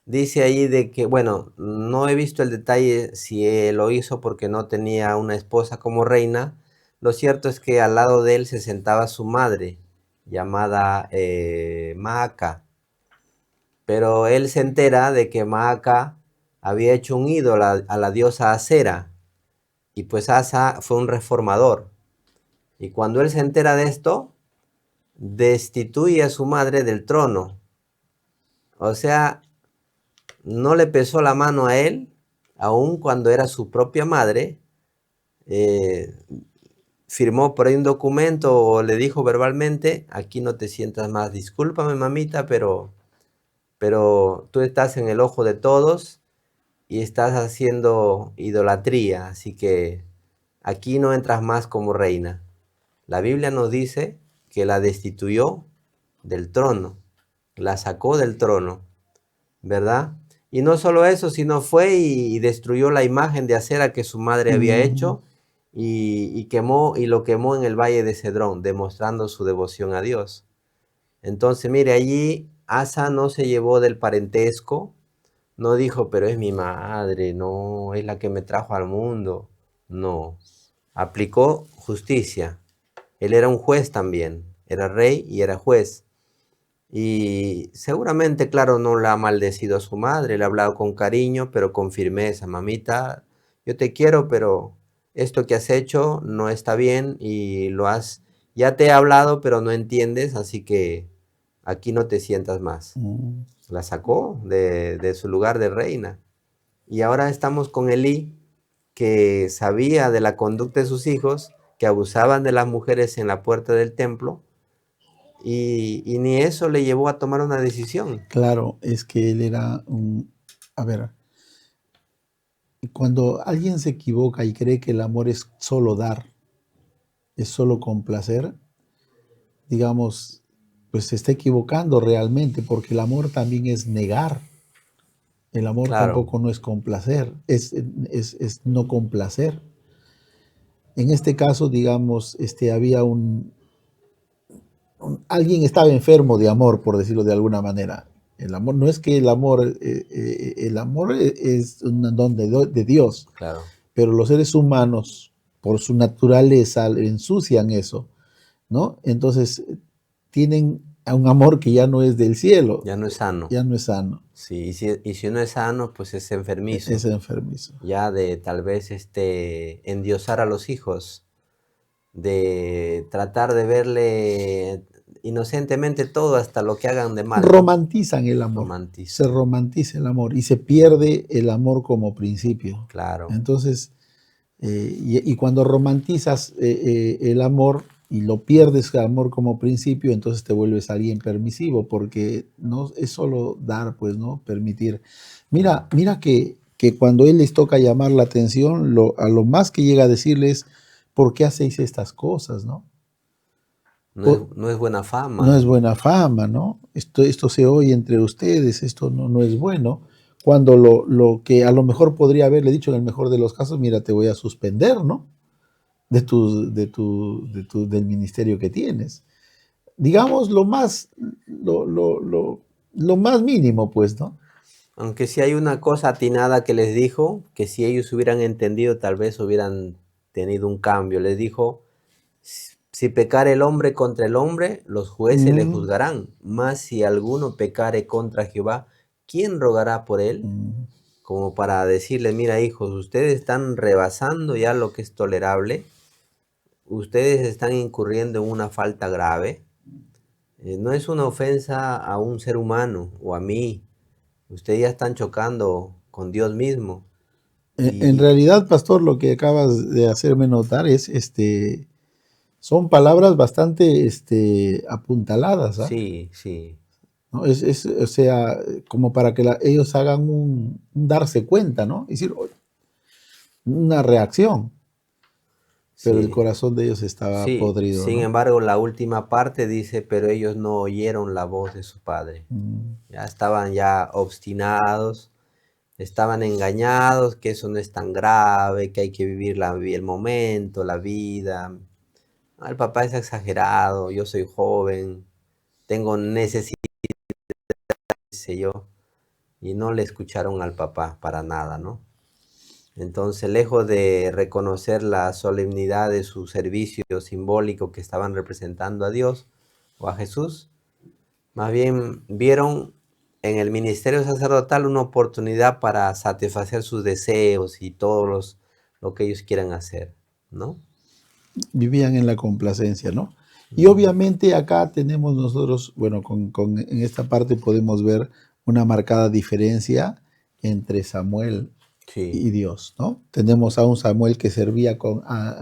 Dice ahí de que, bueno, no he visto el detalle si él lo hizo porque no tenía una esposa como reina. Lo cierto es que al lado de él se sentaba su madre, llamada Maaca. Pero él se entera de que Maaca había hecho un ídolo a la diosa Acera. Y pues Asa fue un reformador. Y cuando él se entera de esto, destituye a su madre del trono. O sea, no le pesó la mano a él, aun cuando era su propia madre. eh, Firmó por ahí un documento o le dijo verbalmente, aquí no te sientas más, discúlpame mamita, pero tú estás en el ojo de todos y estás haciendo idolatría, así que aquí no entras más como reina. La Biblia nos dice que la destituyó del trono, la sacó del trono, ¿verdad? Y no solo eso, sino fue y destruyó la imagen de acera que su madre había Mm, hecho y lo quemó en el valle de Cedrón, demostrando su devoción a Dios. Entonces, mire, allí Asa no se llevó del parentesco, no dijo, pero es mi madre, no, es la que me trajo al mundo. No, aplicó justicia. Él era un juez también, era rey y era juez. Y seguramente, claro, no la ha maldecido a su madre, le ha hablado con cariño, pero con firmeza. Mamita, yo te quiero, pero esto que has hecho no está bien y ya te he hablado, pero no entiendes, así que aquí no te sientas más. mm. La sacó de su lugar de reina. Y ahora estamos con Elí, que sabía de la conducta de sus hijos, que abusaban de las mujeres en la puerta del templo, y ni eso le llevó a tomar una decisión. Claro, es que él era un... A ver, cuando alguien se equivoca y cree que el amor es solo dar, es solo complacer, digamos, pues se está equivocando realmente, porque el amor también es negar. El amor Claro, tampoco no es complacer, es no complacer. En este caso, digamos, había alguien estaba enfermo de amor, por decirlo de alguna manera. El amor no es que el amor es un don de Dios, claro. pero los seres humanos, por su naturaleza, ensucian eso, ¿no? Entonces, tienen a un amor que ya no es del cielo, Ya no es sano. ya no es sano, Sí, y si no es sano, pues es es enfermizo. enfermizo. Ya de tal vez endiosar a los hijos, de tratar de verle inocentemente todo hasta lo que hagan de mal, ¿no? Romantizan el amor, se Romantizan, romantiza el amor y se pierde el amor como principio. claro. Entonces, y cuando romantizas el amor y lo pierdes el amor como principio, entonces te vuelves alguien permisivo, porque no es solo dar, pues, ¿no? Permitir. Mira, mira que cuando él les toca llamar la atención, a lo más que llega a decirles, ¿por qué hacéis estas cosas, no? No es buena No fama. es buena fama, ¿no? Esto se oye entre ustedes, esto no es bueno. Cuando lo que a lo mejor podría haberle dicho en el mejor de los casos, mira, te voy a suspender, ¿no? Del ministerio que tienes. Digamos lo más mínimo, pues, ¿no? Aunque sí hay una cosa atinada que les dijo, que si ellos hubieran entendido, tal vez hubieran tenido un cambio. Les dijo, si pecare el hombre contra el hombre, los jueces le Mm, juzgarán. Mas si alguno pecare contra Jehová, ¿quién rogará por él? mm. Como para decirle, mira hijos, ustedes están rebasando ya lo que es tolerable, ustedes están incurriendo en una falta grave. No es una ofensa a un ser humano o a mí, ustedes ya están chocando con Dios mismo. En Y realidad, pastor, lo que acabas de hacerme notar es, son palabras bastante, apuntaladas, ¿ah? sí, sí, ¿No? O sea, como para que ellos hagan un darse cuenta, ¿no? Es decir, una reacción, pero el sí, corazón de ellos estaba sí. podrido, Sin ¿no? embargo, la última parte dice, pero ellos no oyeron la voz de su padre. Mm. Ya estaban ya obstinados, estaban engañados, que eso no es tan grave, que hay que vivir el momento, la vida. Ah, el papá es exagerado, yo soy joven, tengo necesidad, sé yo, y no le escucharon al papá para nada, ¿no? Entonces, lejos de reconocer la solemnidad de su servicio simbólico que estaban representando a Dios o a Jesús, más bien vieron en el ministerio sacerdotal una oportunidad para satisfacer sus deseos y lo que ellos quieran hacer, ¿no? Vivían en la complacencia, ¿no? Y Mm, obviamente acá tenemos nosotros, bueno, en esta parte podemos ver una marcada diferencia entre Samuel sí, y Dios, ¿no? Tenemos a un Samuel que servía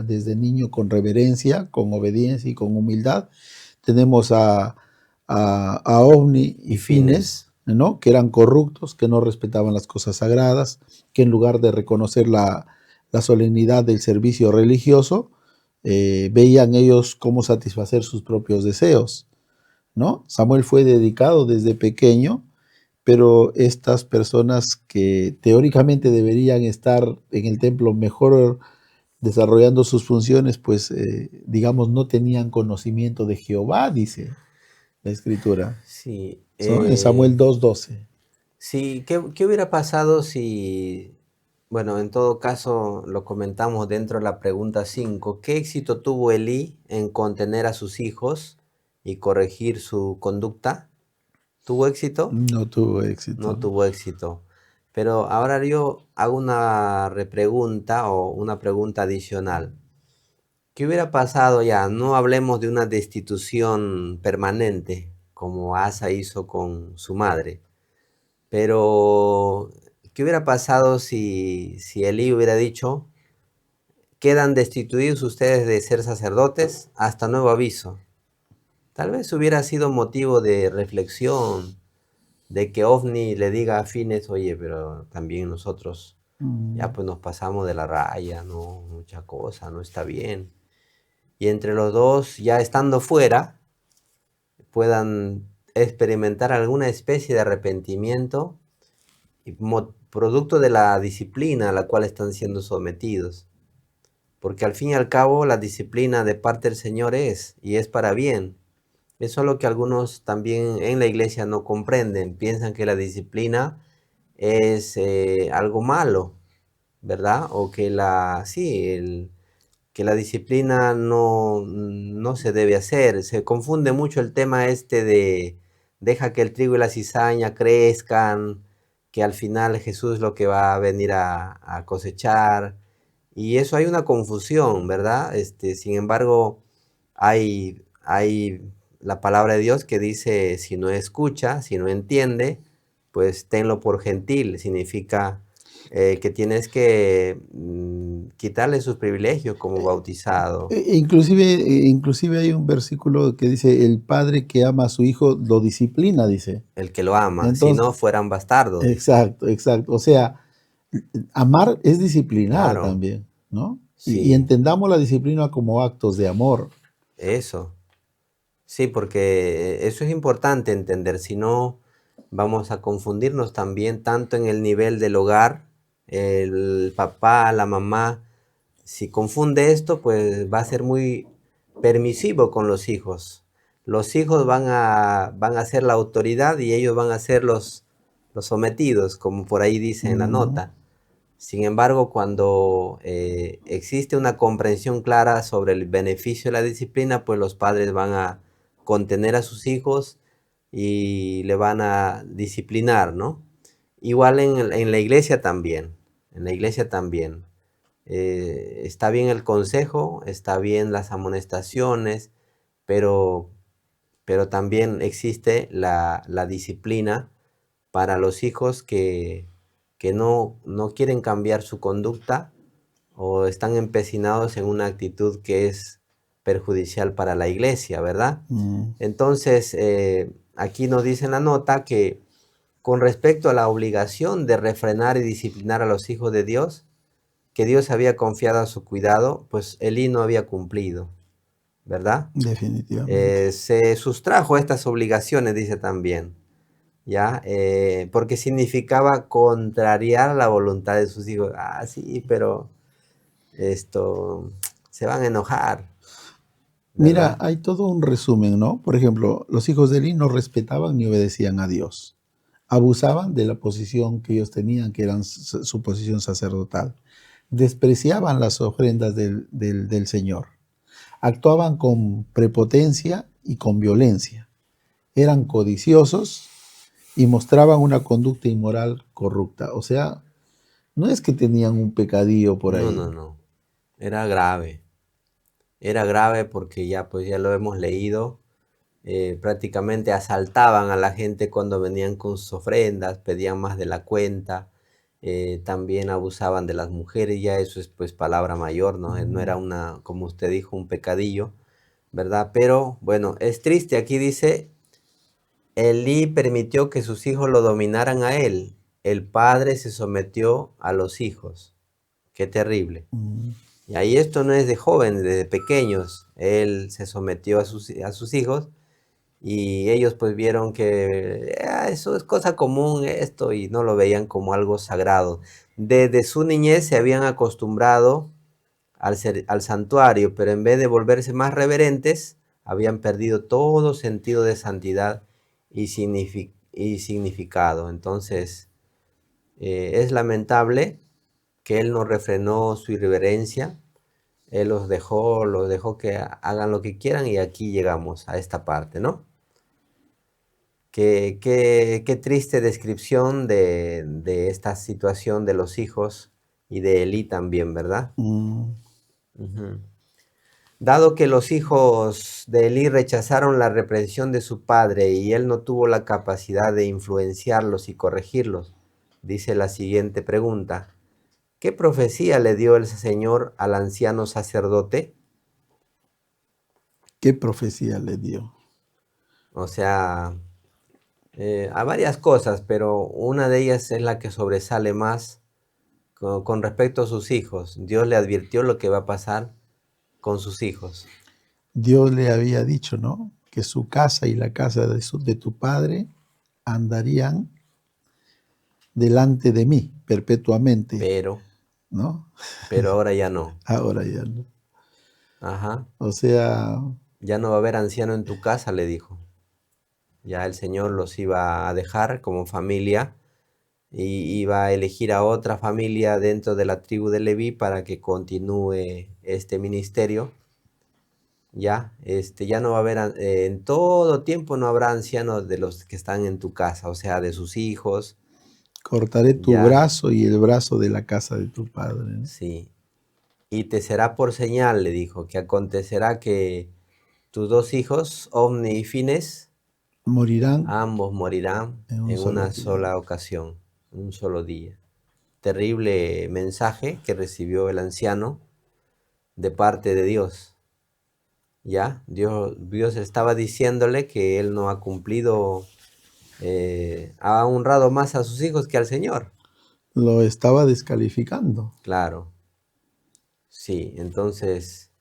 desde niño con reverencia, con obediencia y con humildad. Tenemos a Ovni y y fines. Fines, ¿no? Que eran corruptos, que no respetaban las cosas sagradas, que en lugar de reconocer la solemnidad del servicio religioso, veían ellos cómo satisfacer sus propios deseos, ¿no? Samuel fue dedicado desde pequeño, pero estas personas que teóricamente deberían estar en el templo mejor desarrollando sus funciones, pues digamos, no tenían conocimiento de Jehová, dice la escritura, Sí, ¿no? En Samuel 2:12. sí, ¿qué hubiera pasado si, bueno, en todo caso lo comentamos dentro de la pregunta 5? ¿Qué éxito tuvo Elí en contener a sus hijos y corregir su conducta? ¿Tuvo éxito? No tuvo No éxito. tuvo éxito. Pero ahora yo hago una repregunta o una pregunta adicional. ¿Qué hubiera pasado ya? No hablemos de una destitución permanente, como Asa hizo con su madre. Pero, ¿qué hubiera pasado si Elí hubiera dicho, quedan destituidos ustedes de ser sacerdotes hasta nuevo aviso? Tal vez hubiera sido motivo de reflexión, de que Ofni le diga a Fines, oye, pero también nosotros ya Mm. pues nos pasamos de la raya, no, mucha cosa, no está bien. Y entre los dos, ya estando fuera, puedan experimentar alguna especie de arrepentimiento y producto de la disciplina a la cual están siendo sometidos. Porque al fin y al cabo la disciplina de parte del Señor es, y es para bien. Eso es lo que algunos también en la iglesia no comprenden. Piensan que la disciplina es algo malo, ¿verdad? O que que la disciplina no se debe hacer. Se confunde mucho el tema este de deja que el trigo y la cizaña crezcan, que al final Jesús es lo que va a venir a cosechar. Y eso hay una confusión, ¿verdad? Sin embargo, hay la palabra de Dios que dice, si no escucha, si no entiende, pues tenlo por gentil. Significa que tienes que quitarle sus privilegios como bautizado, Inclusive hay un versículo que dice, el padre que ama a su hijo lo disciplina, dice. el que lo ama, si Entonces, no fueran bastardos, dice. exacto, exacto. O sea, amar es disciplinar Claro, también, ¿no? Y sí, entendamos la disciplina como actos de amor. eso. Sí, porque eso es importante entender, si no vamos a confundirnos también tanto en el nivel del hogar, el papá, la mamá, si confunde esto, pues va a ser muy permisivo con los hijos. Los hijos van a ser la autoridad y ellos van a ser los sometidos, como por ahí dice en la Ujú. nota. Sin embargo, cuando existe una comprensión clara sobre el beneficio de la disciplina, pues los padres van a contener a sus hijos y le van a disciplinar, ¿no? Igual en la iglesia también, en la iglesia también. Está bien el consejo, está bien las amonestaciones, pero, pero también existe la disciplina para los hijos que no quieren cambiar su conducta o están empecinados en una actitud que es perjudicial para la iglesia, ¿verdad? Mm. Entonces, aquí nos dice en la nota que con respecto a la obligación de refrenar y disciplinar a los hijos de Dios, que Dios había confiado a su cuidado, pues Elí no había cumplido, ¿verdad? Definitivamente. Se sustrajo a estas obligaciones, dice también. ¿Ya? Porque significaba contrariar la voluntad de sus hijos. Ah, sí, pero esto se van a enojar, Mira, ¿verdad? hay todo un resumen, ¿no? Por ejemplo, los hijos de Eli no respetaban ni obedecían a Dios. Abusaban de la posición que ellos tenían, que eran su posición sacerdotal. Despreciaban las ofrendas del Señor. Actuaban con prepotencia y con violencia. Eran codiciosos y mostraban una conducta inmoral corrupta. O sea, no es que tenían un pecadillo por No, ahí. no, no. Era grave. Era grave porque ya, pues ya lo hemos leído. Prácticamente asaltaban a la gente cuando venían con sus ofrendas, pedían más de la cuenta. También abusaban de las mujeres, ya eso es pues palabra mayor, ¿no? No era Mm. una, como usted dijo, un pecadillo, ¿verdad? Pero bueno, es triste, aquí dice, Elí permitió que sus hijos lo dominaran a él. El padre se sometió a los hijos. Qué terrible. Mm. Y ahí esto no es de jóvenes, de pequeños. Él se sometió a sus hijos y ellos pues vieron que eso es cosa común esto y no lo veían como algo sagrado. Desde su niñez se habían acostumbrado al santuario, pero en vez de volverse más reverentes, habían perdido todo sentido de santidad y significado. Entonces, es lamentable que él no refrenó su irreverencia. Él los dejó que hagan lo que quieran y aquí llegamos a esta parte, ¿no? Qué triste descripción de esta situación de los hijos y de Elí también, ¿verdad? Mm, Ujú. Dado que los hijos de Elí rechazaron la reprensión de su padre y él no tuvo la capacidad de influenciarlos y corregirlos, dice la siguiente pregunta. ¿Qué profecía le dio el Señor al anciano sacerdote? ¿Qué profecía le dio? O sea, a varias cosas, pero una de ellas es la que sobresale más con respecto a sus hijos. Dios le advirtió lo que va a pasar con sus hijos. Dios le había dicho, ¿no? Que su casa y la casa de tu padre andarían delante de mí perpetuamente, Pero, ¿no? pero ahora ya no. Ahora ya no. Ajá. O sea, Ya no va a haber anciano en tu casa, le dijo. Ya el Señor los iba a dejar como familia y iba a elegir a otra familia dentro de la tribu de Leví para que continúe este ministerio. Ya, ya no va a haber, en todo tiempo no habrá ancianos de los que están en tu casa, o sea, de sus hijos, cortaré tu ya, brazo y el brazo de la casa de tu padre, ¿no? sí. Y te será por señal, le dijo, que acontecerá que tus dos hijos, Ofni y Fines, Morirán ambos morirán en un en solo una día. sola ocasión, un solo día. Terrible mensaje que recibió el anciano de parte de Dios. Ya, Dios estaba diciéndole que él no ha cumplido, ha honrado más a sus hijos que al Señor. Lo estaba descalificando. Claro, sí, entonces,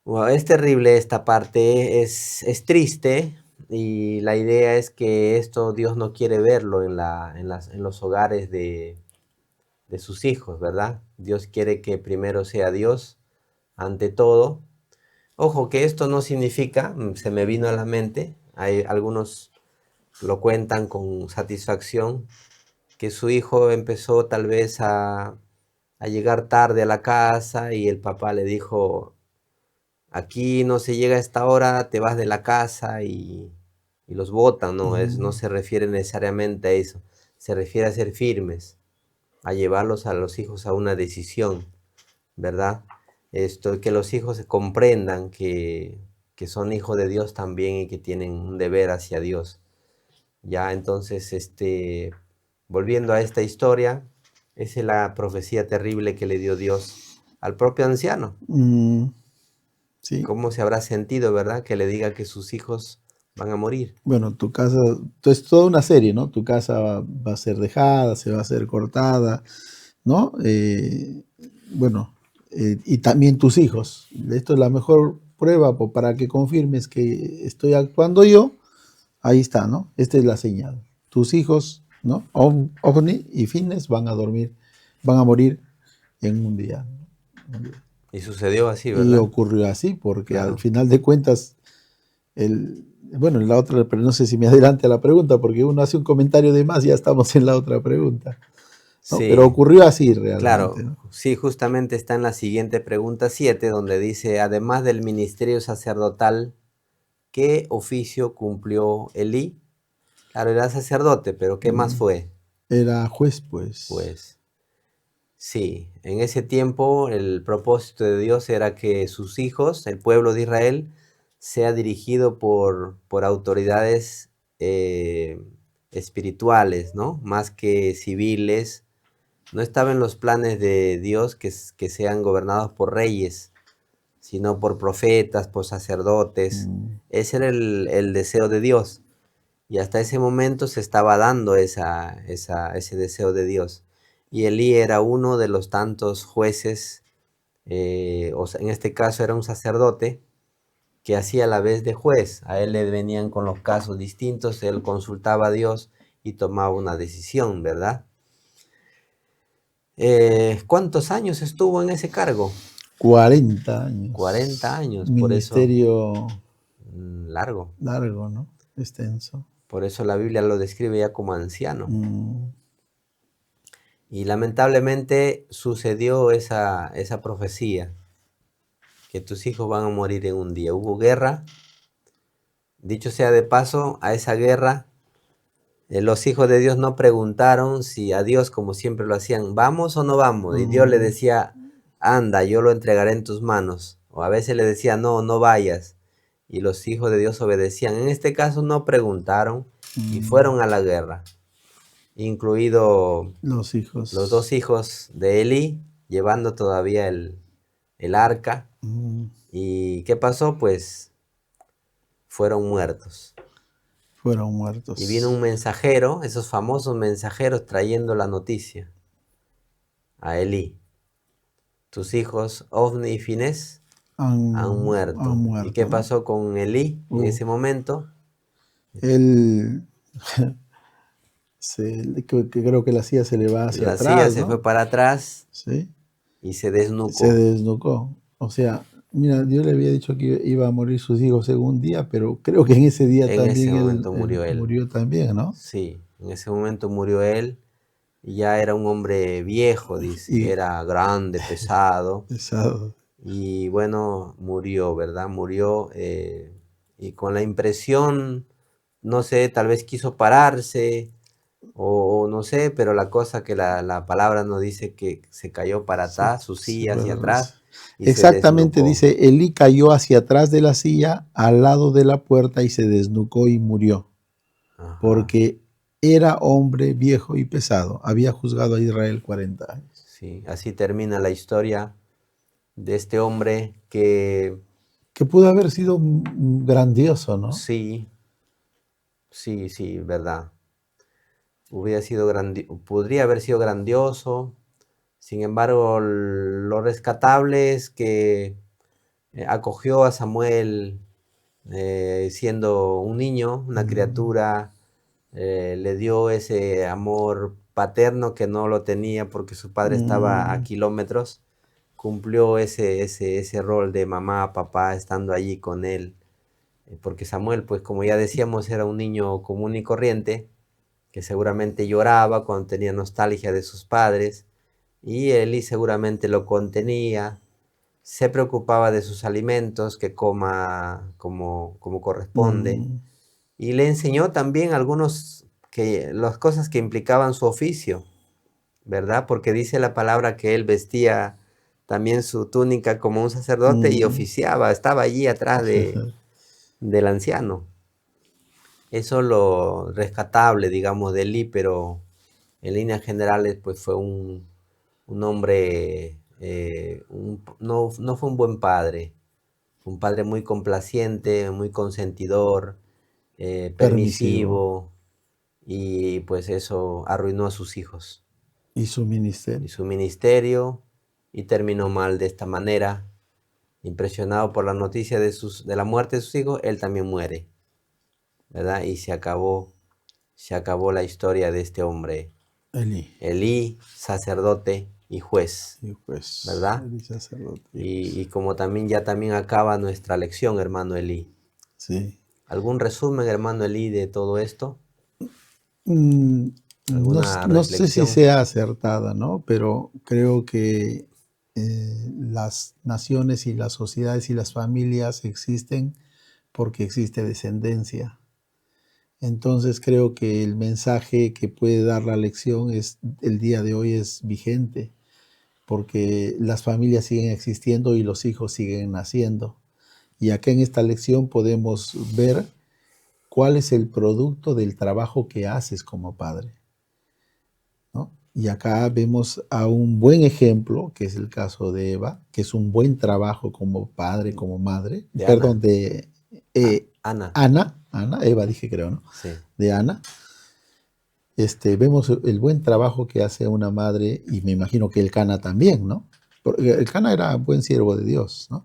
bueno, es terrible esta parte, es triste y la idea es que esto Dios no quiere verlo en los hogares de sus hijos, ¿verdad? Dios quiere que primero sea Dios ante todo. Ojo, que esto no significa, se me vino a la mente, hay algunos lo cuentan con satisfacción, que su hijo empezó tal vez a llegar tarde a la casa y el papá le dijo, aquí no se llega a esta hora, te vas de la casa y los botan, no, no Mm, se refiere necesariamente a eso, se refiere a ser firmes, a llevarlos a los hijos a una decisión, ¿verdad? Que los hijos se comprendan que son hijos de Dios también y que tienen un deber hacia Dios. Ya, entonces, volviendo a esta historia, esa es la profecía terrible que le dio Dios al propio anciano. mm, sí. ¿Cómo se habrá sentido, verdad? Que le diga que sus hijos van a morir. Bueno, tu casa, es toda una serie, ¿no? Tu casa va a ser dejada, se va a ser cortada, ¿no? Bueno, y también tus hijos. Esto es la mejor prueba para que confirmes que estoy actuando yo. Ahí está, ¿no? Esta es la señal. Tus hijos, ¿no? Ovni y Fines van a dormir, van a morir en un día. Y sucedió así, Y ¿verdad? ocurrió así, porque al Claro. final de cuentas, bueno, la otra, pero no sé si me adelante a la pregunta, porque uno hace un comentario de más y ya estamos en la otra pregunta, ¿no? Pero Sí, ocurrió así realmente, claro. ¿no? Sí, justamente está en la siguiente pregunta 7, donde dice, además del ministerio sacerdotal, ¿qué oficio cumplió Elí? Claro, era sacerdote, pero ¿qué más Mm, fue? Era juez, pues. Pues sí, en ese tiempo el propósito de Dios era que sus hijos, el pueblo de Israel, sea dirigido por autoridades eh, espirituales, ¿no? Más que civiles. No estaba en los planes de Dios que sean gobernados por reyes, sino por profetas, por sacerdotes. Mm, Ese era el deseo de Dios. Y hasta ese momento se estaba dando ese deseo de Dios. Y Elí era uno de los tantos jueces, o sea, en este caso era un sacerdote, que hacía la vez de juez. A él le venían con los casos distintos, él consultaba a Dios y tomaba una decisión, ¿verdad? ¿Cuántos años estuvo en ese cargo? 40 años. 40 años, por eso Ministerio largo. largo, ¿no? Extenso. Por eso la Biblia lo describe ya como anciano. Mm. Y lamentablemente sucedió esa profecía, que tus hijos van a morir en un día. Hubo guerra. Dicho sea de paso, a esa guerra los hijos de Dios no preguntaron si a Dios, como siempre lo hacían, ¿vamos o no vamos? Y Dios le decía, anda, yo lo entregaré en tus manos. O a veces le decía, no, no vayas. Y los hijos de Dios obedecían. En este caso no preguntaron y fueron a la guerra, incluido Los hijos. los dos hijos de Elí, llevando todavía el arca. ¿Y qué pasó? Pues fueron muertos. Fueron muertos. Y vino un mensajero, esos famosos mensajeros, trayendo la noticia a Elí. Tus hijos, Ofni y Finés, han muerto. ¿Y qué pasó con Elí en ese momento? Él, creo que la silla se le va hacia atrás. La silla se fue para atrás, ¿sí? Y se desnucó. Se desnucó. O sea, mira, Dios le había dicho que iba a morir sus hijos en un día, pero creo que en ese día también ese momento murió él. Murió también, ¿no? Sí, en ese momento murió él. Y ya era un hombre viejo, dice. Era grande, pesado. Pesado. Y bueno, murió, ¿verdad? Murió y con la impresión, no sé, tal vez quiso pararse o no sé, pero la cosa que la palabra nos dice que se cayó para atrás, su silla hacia atrás. Y exactamente, dice, Elí cayó hacia atrás de la silla, al lado de la puerta y se desnucó y murió. Ajá. Porque era hombre viejo y pesado, había juzgado a Israel 40 años. Sí, así termina la historia de este hombre que pudo haber sido grandioso, ¿no? Sí, verdad. Podría haber sido grandioso. Sin embargo, lo rescatable es que acogió a Samuel siendo un niño, una criatura, le dio ese amor paterno que no lo tenía porque su padre estaba a kilómetros. Cumplió ese rol de mamá, papá, estando allí con él. Porque Samuel, pues como ya decíamos, era un niño común y corriente, que seguramente lloraba cuando tenía nostalgia de sus padres, y Elí seguramente lo contenía, se preocupaba de sus alimentos, que coma como corresponde, y le enseñó también las cosas que implicaban su oficio, ¿verdad? Porque dice la palabra que él vestía también su túnica como un sacerdote y oficiaba, estaba allí atrás del anciano. Eso es lo rescatable, digamos, de Elí, pero en líneas generales pues fue un hombre, no fue un buen padre, fue un padre muy complaciente, muy consentidor, permisivo, y pues eso arruinó a sus hijos. Y su ministerio. Y terminó mal de esta manera. Impresionado por la noticia de la muerte de sus hijos, él también muere, ¿verdad? Y se acabó la historia de este hombre. Elí, sacerdote y juez. ¿Verdad? Elí, sacerdote. Y como también acaba nuestra lección, hermano Elí. Sí. ¿Algún resumen, hermano Elí, de todo esto? No sé si sea acertada, ¿no? Pero creo que las naciones y las sociedades y las familias existen porque existe descendencia. Entonces creo que el mensaje que puede dar la lección el día de hoy es vigente, porque las familias siguen existiendo y los hijos siguen naciendo. Y acá en esta lección podemos ver cuál es el producto del trabajo que haces como padre, ¿no? Y acá vemos a un buen ejemplo, que es el caso de Eva, que es un buen trabajo como padre, como madre. Ana, Eva dije creo, ¿no? Sí. De Ana. Vemos el buen trabajo que hace una madre, y me imagino que el Cana también, ¿no? Porque el Cana era buen siervo de Dios, ¿no?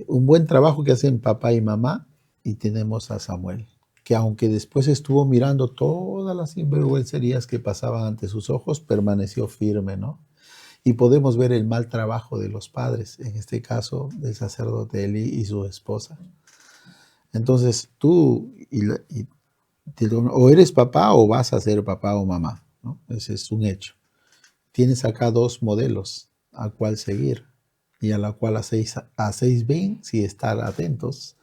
Un buen trabajo que hacen papá y mamá, y tenemos a Samuel, que aunque después estuvo mirando todas las sinvergüencerías que pasaban ante sus ojos, permaneció firme, ¿no? Y podemos ver el mal trabajo de los padres, en este caso del sacerdote Eli y su esposa. Entonces tú o eres papá o vas a ser papá o mamá, ¿no? Ese es un hecho. Tienes acá dos modelos a cuál seguir y a la cual hacéis bien si estar atentos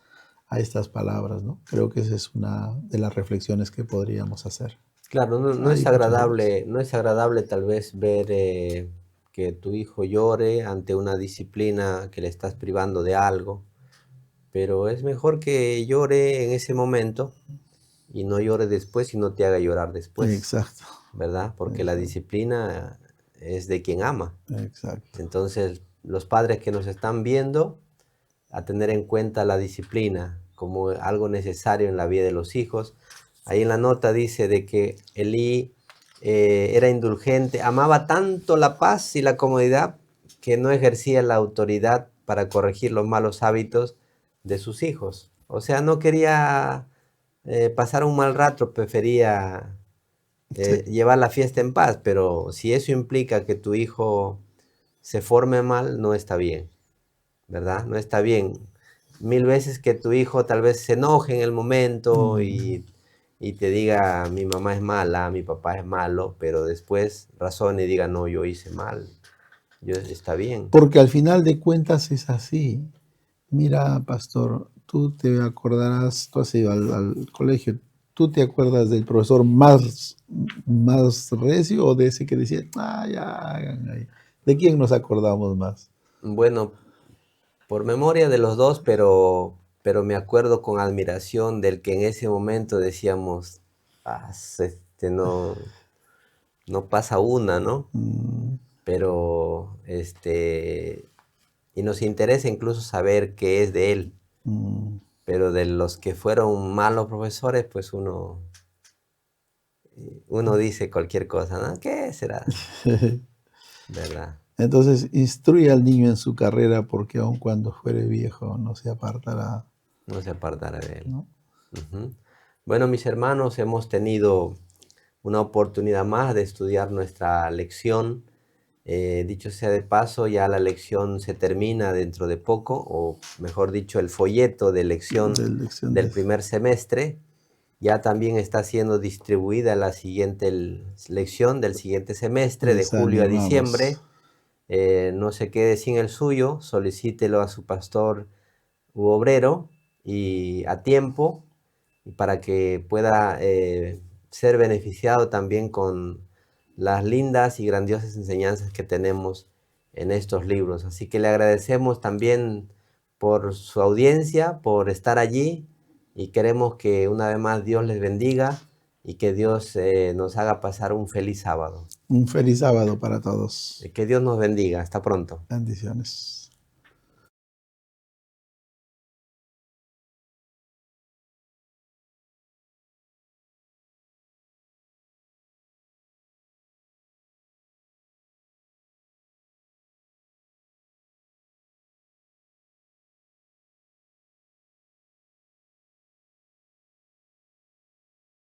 a estas palabras, ¿no? Creo que esa es una de las reflexiones que podríamos hacer. Claro, no Hay es muchas otras. agradable, no es agradable tal vez ver que tu hijo llore ante una disciplina que le estás privando de algo, pero es mejor que llore en ese momento y no llore después y no te haga llorar después, Exacto, ¿verdad? Porque la exacto, disciplina es de quien ama. exacto. Entonces, los padres que nos están viendo, a tener en cuenta la disciplina como algo necesario en la vida de los hijos. Ahí en la nota dice de que Elí era indulgente, amaba tanto la paz y la comodidad que no ejercía la autoridad para corregir los malos hábitos de sus hijos. O sea, no quería pasar un mal rato, prefería Sí. llevar la fiesta en paz, pero si eso implica que tu hijo se forme mal, no está bien, ¿verdad? No está bien. Mil veces que tu hijo tal vez se enoje en el momento Mm. y te diga, mi mamá es mala, mi papá es malo, pero después razone y diga, no, yo hice mal, yo, está bien. Porque al final de cuentas es así. Mira, pastor, tú te acordarás, tú has ido al colegio, ¿tú te acuerdas del profesor más recio o de ese que decía, ah, ya, hagan ahí"? ¿De quién nos acordamos más? Bueno, por memoria de los dos, pero me acuerdo con admiración del que en ese momento decíamos, "Ah, no pasa una, ¿no? Mm, Pero, y nos interesa incluso saber qué es de él, mm. pero de los que fueron malos profesores, pues uno dice cualquier cosa, ¿no? ¿Qué será? ¿Verdad? Entonces, instruye al niño en su carrera porque aun cuando fuere viejo no se apartará, No se apartará de él. ¿no? Ujú. Bueno, mis hermanos, hemos tenido una oportunidad más de estudiar nuestra lección. Dicho sea de paso, ya la lección se termina dentro de poco, o mejor dicho, el folleto de lección De lección del de... primer semestre. Ya también está siendo distribuida la siguiente lección del siguiente semestre, de Les julio a animamos. diciembre. No se quede sin el suyo, solicítelo a su pastor u obrero y a tiempo, y para que pueda ser beneficiado también con las lindas y grandiosas enseñanzas que tenemos en estos libros. Así que le agradecemos también por su audiencia, por estar allí, y queremos que una vez más Dios les bendiga y que Dios nos haga pasar un feliz sábado. Un feliz sábado para todos. Que Dios nos bendiga. Hasta pronto. Bendiciones.